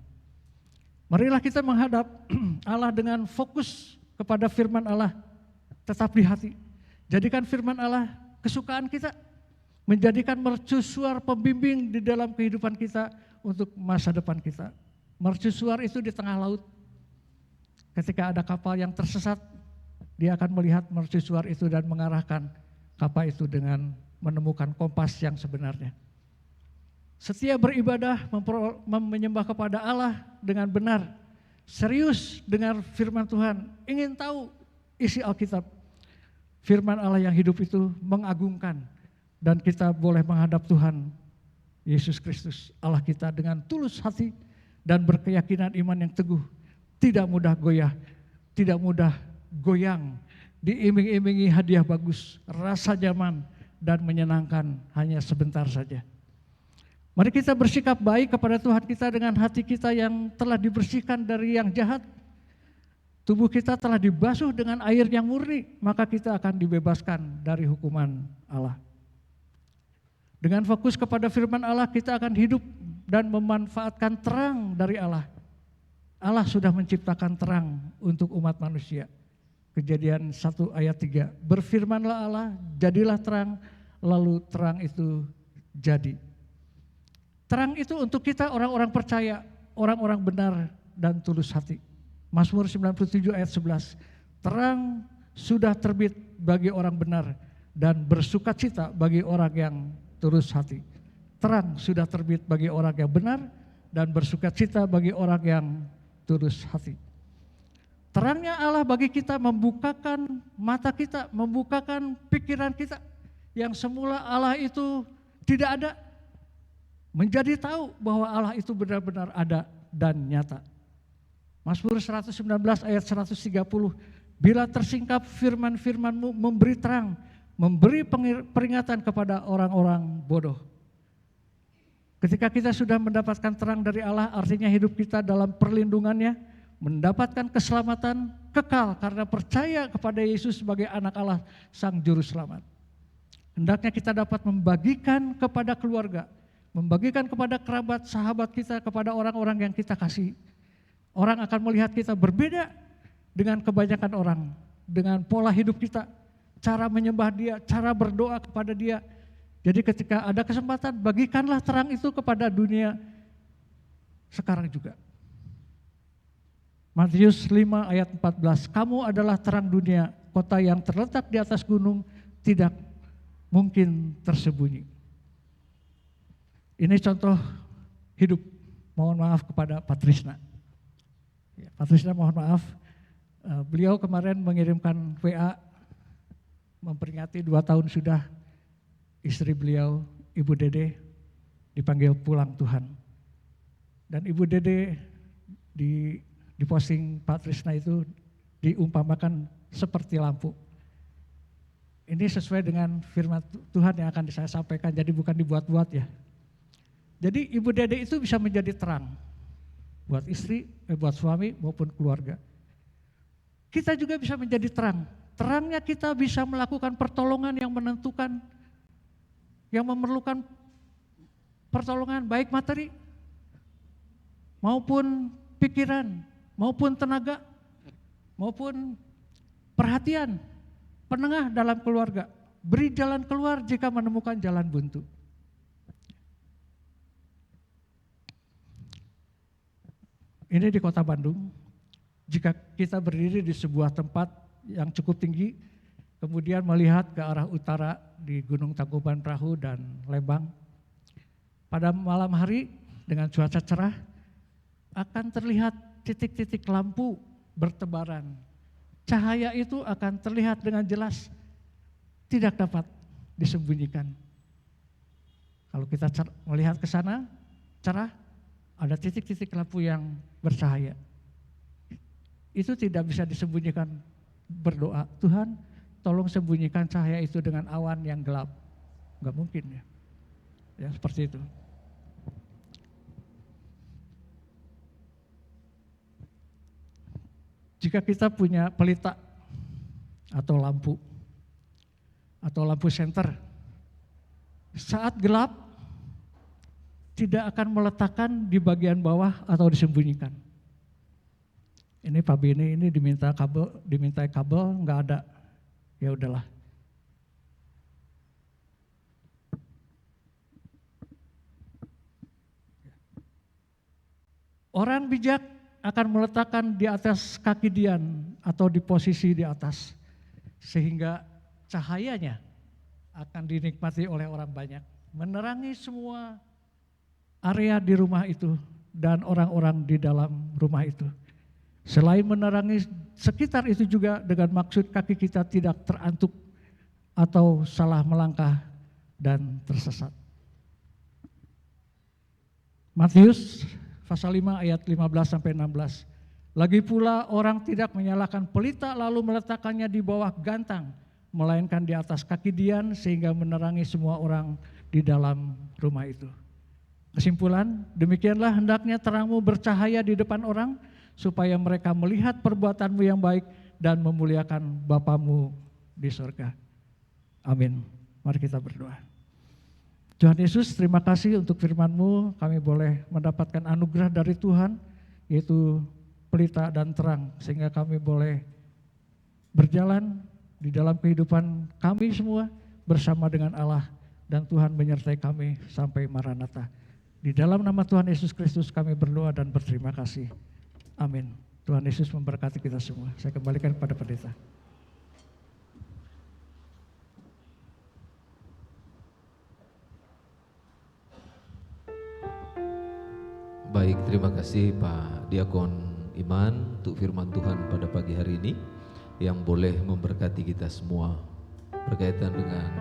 Marilah kita menghadap Allah dengan fokus kepada firman Allah tetap di hati. Jadikan firman Allah kesukaan kita, menjadikan mercusuar pembimbing di dalam kehidupan kita untuk masa depan kita. Mercusuar itu di tengah laut. Ketika ada kapal yang tersesat, dia akan melihat mercusuar itu dan mengarahkan kapal itu dengan menemukan kompas yang sebenarnya. Setia beribadah, menyembah kepada Allah dengan benar, serius dengar firman Tuhan, ingin tahu isi Alkitab. Firman Allah yang hidup itu mengagungkan, dan kita boleh menghadap Tuhan Yesus Kristus Allah kita dengan tulus hati dan berkeyakinan iman yang teguh, tidak mudah goyah, tidak mudah goyang, diiming-imingi hadiah bagus, rasa nyaman dan menyenangkan hanya sebentar saja. Mari kita bersikap baik kepada Tuhan kita dengan hati kita yang telah dibersihkan dari yang jahat. Tubuh kita telah dibasuh dengan air yang murni, maka kita akan dibebaskan dari hukuman Allah. Dengan fokus kepada firman Allah, kita akan hidup dan memanfaatkan terang dari Allah. Allah sudah menciptakan terang untuk umat manusia. Kejadian 1 ayat 3, berfirmanlah Allah, jadilah terang, lalu terang itu jadi. Terang itu untuk kita orang-orang percaya, orang-orang benar dan tulus hati. Mazmur 97 ayat 11, terang sudah terbit bagi orang benar dan bersukacita bagi orang yang tulus hati. Terang sudah terbit bagi orang yang benar dan bersukacita bagi orang yang tulus hati. Terangnya Allah bagi kita membukakan mata kita, membukakan pikiran kita. Yang semula Allah itu tidak ada, menjadi tahu bahwa Allah itu benar-benar ada dan nyata. Mazmur 119 ayat 130, bila tersingkap firman-firman-Mu memberi terang, memberi peringatan kepada orang-orang bodoh. Ketika kita sudah mendapatkan terang dari Allah, artinya hidup kita dalam perlindungannya, mendapatkan keselamatan kekal karena percaya kepada Yesus sebagai anak Allah, Sang Juru Selamat. Hendaknya kita dapat membagikan kepada keluarga, membagikan kepada kerabat, sahabat kita, kepada orang-orang yang kita kasih. Orang akan melihat kita berbeda dengan kebanyakan orang, dengan pola hidup kita, cara menyembah Dia, cara berdoa kepada Dia. Jadi ketika ada kesempatan, bagikanlah terang itu kepada dunia sekarang juga. Matius 5 ayat 14, kamu adalah terang dunia, kota yang terletak di atas gunung tidak mungkin tersembunyi. Ini contoh hidup, mohon maaf kepada Pak Trisna. Pak Trisna mohon maaf, beliau kemarin mengirimkan WA, memperingati 2 tahun sudah istri beliau, Ibu Dede, dipanggil pulang Tuhan. Dan Ibu Dede di posting Pak Trisna itu diumpamakan seperti lampu. Ini sesuai dengan firman Tuhan yang akan saya sampaikan, jadi bukan dibuat-buat ya. Jadi Ibu Dede itu bisa menjadi terang buat istri, buat suami maupun keluarga. Kita juga bisa menjadi terang. Terangnya kita bisa melakukan pertolongan yang menentukan, yang memerlukan pertolongan baik materi maupun pikiran, maupun tenaga, maupun perhatian, penengah dalam keluarga. Beri jalan keluar jika menemukan jalan buntu. Ini di Kota Bandung, jika kita berdiri di sebuah tempat yang cukup tinggi, kemudian melihat ke arah utara di Gunung Tangkuban Perahu dan Lembang, pada malam hari dengan cuaca cerah, akan terlihat titik-titik lampu bertebaran. Cahaya itu akan terlihat dengan jelas, tidak dapat disembunyikan. Kalau kita melihat ke sana, cerah, ada titik-titik lampu yang bercahaya. Itu tidak bisa disembunyikan. Berdoa, Tuhan tolong sembunyikan cahaya itu dengan awan yang gelap. Enggak mungkin ya. Ya seperti itu. Jika kita punya pelita atau lampu senter, saat gelap tidak akan meletakkan di bagian bawah atau disembunyikan. Ini Pak Bini ini diminta kabel nggak ada, ya udahlah. Orang bijak akan meletakkan di atas kaki Dian atau di posisi di atas, sehingga cahayanya akan dinikmati oleh orang banyak, menerangi semua area di rumah itu dan orang-orang di dalam rumah itu. Selain menerangi sekitar itu juga dengan maksud kaki kita tidak terantuk atau salah melangkah dan tersesat. Matius pasal 5 ayat 15-16. Lagi pula orang tidak menyalakan pelita lalu meletakkannya di bawah gantang, melainkan di atas kaki Dian sehingga menerangi semua orang di dalam rumah itu. Kesimpulan, demikianlah hendaknya terangmu bercahaya di depan orang, supaya mereka melihat perbuatanmu yang baik dan memuliakan Bapamu di surga. Amin. Mari kita berdoa. Tuhan Yesus, terima kasih untuk firman-Mu, kami boleh mendapatkan anugerah dari Tuhan, yaitu pelita dan terang, sehingga kami boleh berjalan di dalam kehidupan kami semua bersama dengan Allah, dan Tuhan menyertai kami sampai Maranatha. Di dalam nama Tuhan Yesus Kristus kami berdoa dan berterima kasih. Amin. Tuhan Yesus memberkati kita semua. Saya kembalikan kepada pendeta. Baik, terima kasih Pak Diakon Iman untuk firman Tuhan pada pagi hari ini yang boleh memberkati kita semua berkaitan dengan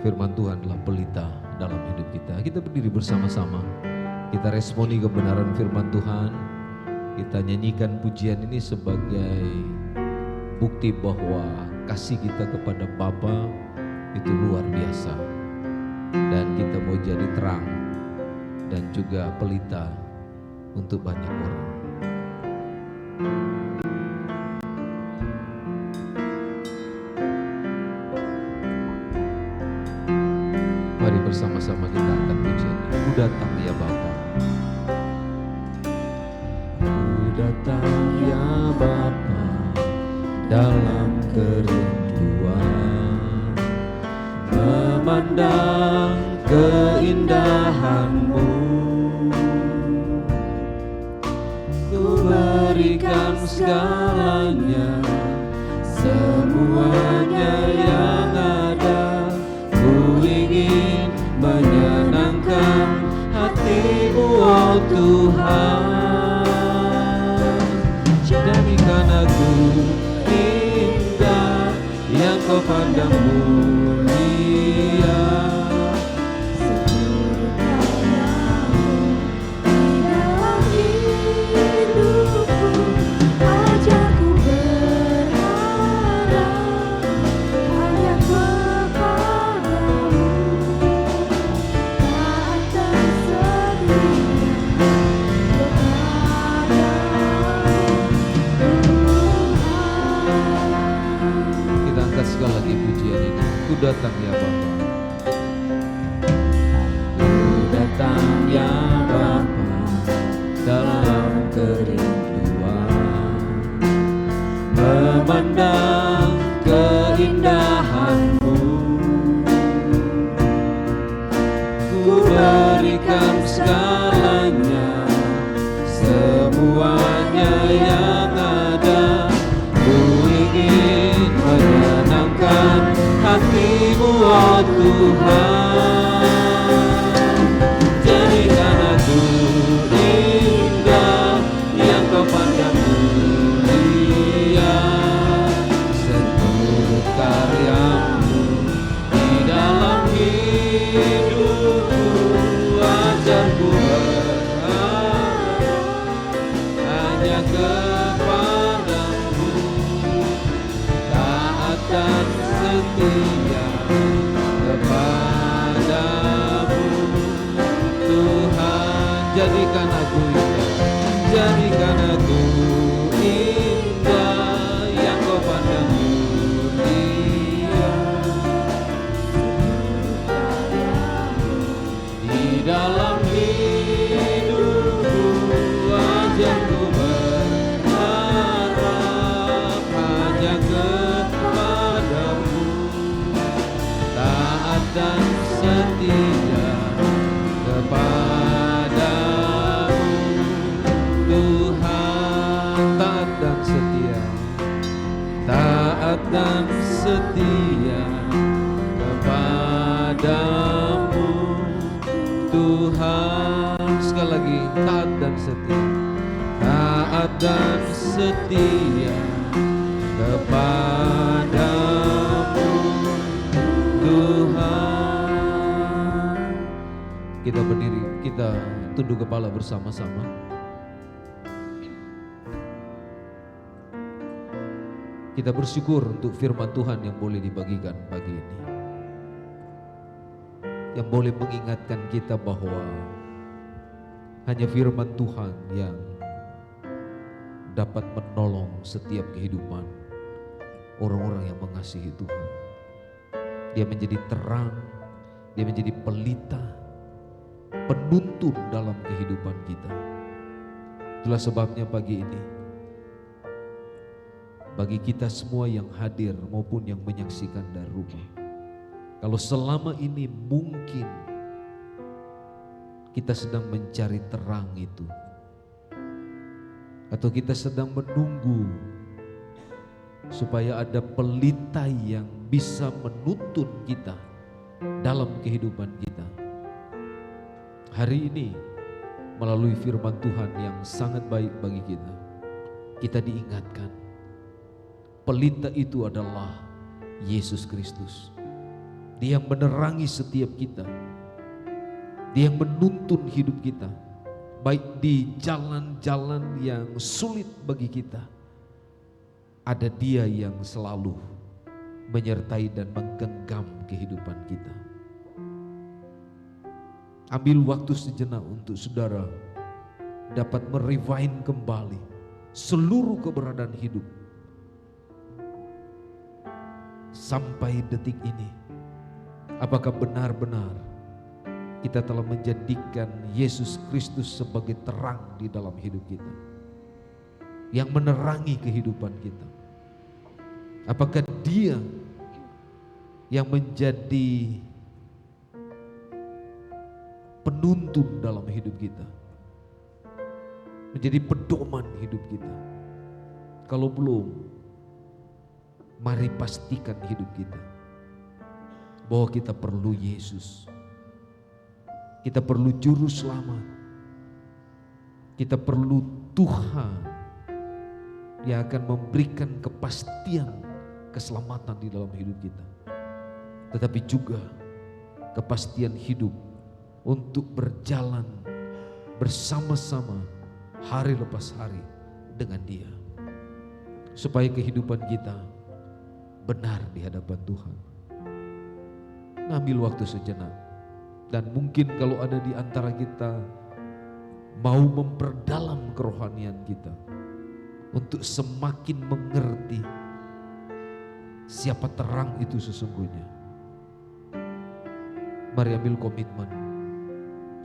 firman Tuhan adalah pelita dalam hidup kita. Kita berdiri bersama-sama, kita responi kebenaran firman Tuhan, kita nyanyikan pujian ini sebagai bukti bahwa kasih kita kepada Bapa itu luar biasa, dan kita mau jadi terang dan juga pelita untuk banyak orang. Mari bersama-sama kita angkat pujian ini. Ku datang ya Bapa. Ku datang ya Bapa dalam kerinduan, memandang keindahan-Mu. Ku berikan segalanya, semuanya yang ada. Ku ingin menyenangkan hati-Mu, oh Tuhan. Jadikan aku indah yang Kau pandang mulia. Seluruh karya-Mu di dalam hidupku, ajarku berharap hanya kepadamu. Tak tersedia kita angkat sekali lagi pujian ini. Ku datang ya Bapa. Ku datang ya Bapa dalam kerinduan, memandang keindahan-Mu. Ku berikan segalanya, semuanya yang ada. Ku ingin menyenangkan hati-Mu, oh Tuhan. Jadikan aku indah yang Kau pandang mulia. Seluruh karya-Mu di dalam hidupku, ajarku berharap hanya kepadamu. Taat dan setia kepadamu, Tuhan. Jadikan aku indah, jadikan aku indah taat dan setia, taat dan setia kepadamu Tuhan. Kita berdiri, kita tunduk kepala bersama-sama. Kita bersyukur untuk firman Tuhan yang boleh dibagikan pagi ini, yang boleh mengingatkan kita bahwa hanya firman Tuhan yang dapat menolong setiap kehidupan orang-orang yang mengasihi Tuhan. Dia menjadi terang, dia menjadi pelita, penuntun dalam kehidupan kita. Itulah sebabnya pagi ini, bagi kita semua yang hadir maupun yang menyaksikan dari rumah, kalau selama ini mungkin kita sedang mencari terang itu, atau kita sedang menunggu supaya ada pelita yang bisa menuntun kita dalam kehidupan kita, hari ini melalui firman Tuhan yang sangat baik bagi kita, kita diingatkan pelita itu adalah Yesus Kristus. Dia yang menerangi setiap kita, dia yang menuntun hidup kita, baik di jalan-jalan yang sulit bagi kita. Ada dia yang selalu menyertai dan menggenggam kehidupan kita. Ambil waktu sejenak untuk saudara dapat merewind kembali seluruh keberadaan hidup sampai detik ini. Apakah benar-benar kita telah menjadikan Yesus Kristus sebagai terang di dalam hidup kita, yang menerangi kehidupan kita? Apakah dia yang menjadi penuntun dalam hidup kita, menjadi pedoman hidup kita? Kalau belum, mari pastikan hidup kita bahwa kita perlu Yesus. Kita perlu juru selamat. Kita perlu Tuhan yang akan memberikan kepastian keselamatan di dalam hidup kita, tetapi juga kepastian hidup untuk berjalan bersama-sama hari lepas hari dengan Dia, supaya kehidupan kita benar di hadapan Tuhan. Ambil waktu sejenak, dan mungkin kalau ada di antara kita mau memperdalam kerohanian kita untuk semakin mengerti siapa terang itu sesungguhnya, mari ambil komitmen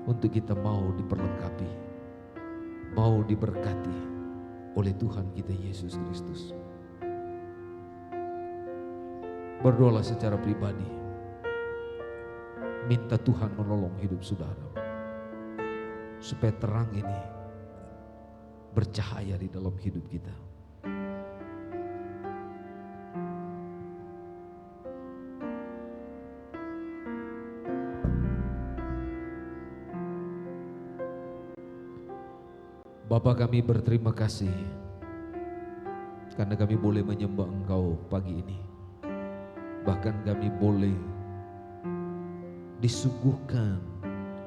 untuk kita mau diperlengkapi, mau diberkati oleh Tuhan kita Yesus Kristus. Berdoalah secara pribadi, minta Tuhan menolong hidup saudara, supaya terang ini bercahaya di dalam hidup kita. Bapa, kami berterima kasih karena kami boleh menyembah Engkau pagi ini. Bahkan kami boleh disuguhkan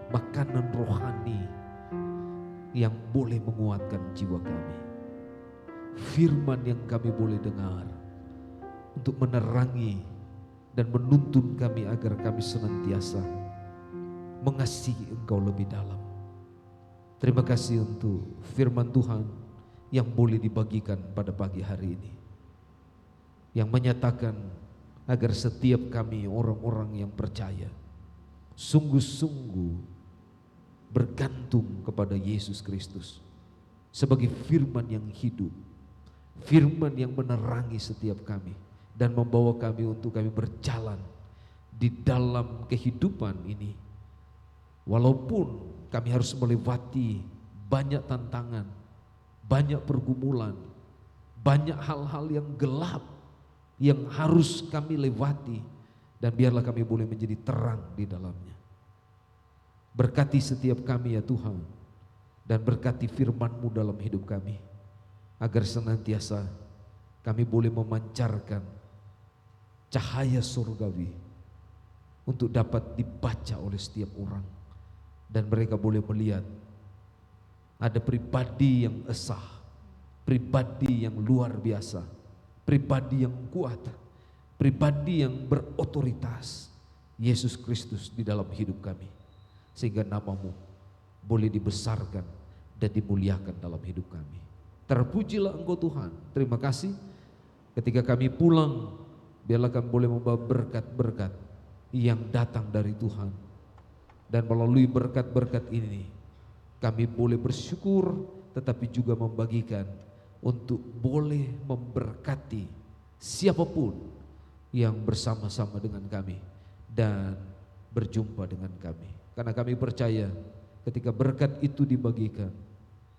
makanan rohani yang boleh menguatkan jiwa kami. Firman yang kami boleh dengar untuk menerangi dan menuntun kami agar kami senantiasa mengasihi Engkau lebih dalam. Terima kasih untuk firman Tuhan yang boleh dibagikan pada pagi hari ini, yang menyatakan agar setiap kami orang-orang yang percaya sungguh-sungguh bergantung kepada Yesus Kristus sebagai firman yang hidup, firman yang menerangi setiap kami dan membawa kami untuk kami berjalan di dalam kehidupan ini. Walaupun kami harus melewati banyak tantangan, banyak pergumulan, banyak hal-hal yang gelap yang harus kami lewati, dan biarlah kami boleh menjadi terang di dalamnya. Berkati setiap kami ya Tuhan, dan berkati firman-Mu dalam hidup kami, agar senantiasa kami boleh memancarkan cahaya surgawi untuk dapat dibaca oleh setiap orang, dan mereka boleh melihat ada pribadi yang esah, pribadi yang luar biasa, pribadi yang kuat, pribadi yang berotoritas, Yesus Kristus di dalam hidup kami, sehingga nama-Mu boleh dibesarkan dan dimuliakan dalam hidup kami. Terpujilah Engkau Tuhan. Terima kasih ketika kami pulang, biarlah kami boleh membawa berkat-berkat yang datang dari Tuhan, dan melalui berkat-berkat ini kami boleh bersyukur, tetapi juga membagikan untuk boleh memberkati siapapun yang bersama-sama dengan kami dan berjumpa dengan kami. Karena kami percaya ketika berkat itu dibagikan,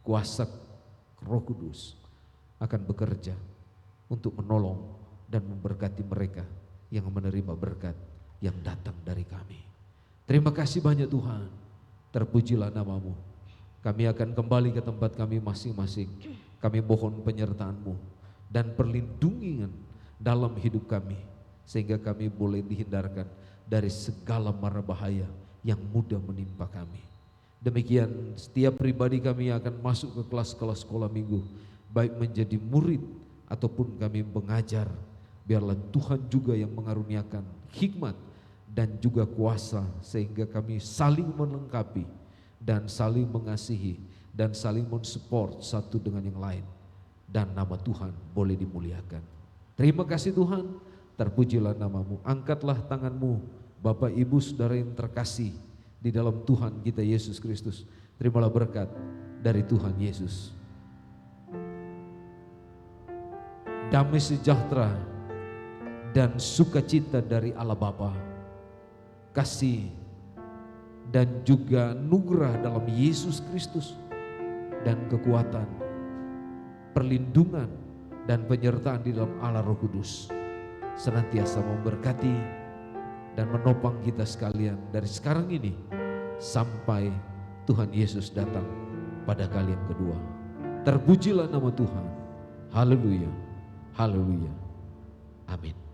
kuasa Roh Kudus akan bekerja untuk menolong dan memberkati mereka yang menerima berkat yang datang dari kami. Terima kasih banyak Tuhan. Terpujilah nama-Mu. Kami akan kembali ke tempat kami masing-masing. Kami mohon penyertaan-Mu dan perlindungan dalam hidup kami, sehingga kami boleh dihindarkan dari segala mara bahaya yang mudah menimpa kami. Demikian setiap pribadi kami akan masuk ke kelas-kelas sekolah minggu, baik menjadi murid ataupun kami mengajar. Biarlah Tuhan juga yang mengaruniakan hikmat dan juga kuasa, sehingga kami saling melengkapi dan saling mengasihi dan saling mensupport satu dengan yang lain, dan nama Tuhan boleh dimuliakan. Terima kasih Tuhan, terpujilah nama-Mu. Angkatlah tangan-Mu Bapak Ibu Saudara yang terkasih di dalam Tuhan kita Yesus Kristus. Terimalah berkat dari Tuhan Yesus. Damai sejahtera dan sukacita dari Allah Bapa, kasih dan juga nugrah dalam Yesus Kristus, dan kekuatan, perlindungan dan penyertaan di dalam Allah Roh Kudus senantiasa memberkati dan menopang kita sekalian dari sekarang ini sampai Tuhan Yesus datang pada kali yang kedua. Terpujilah nama Tuhan. Haleluya, haleluya, amin.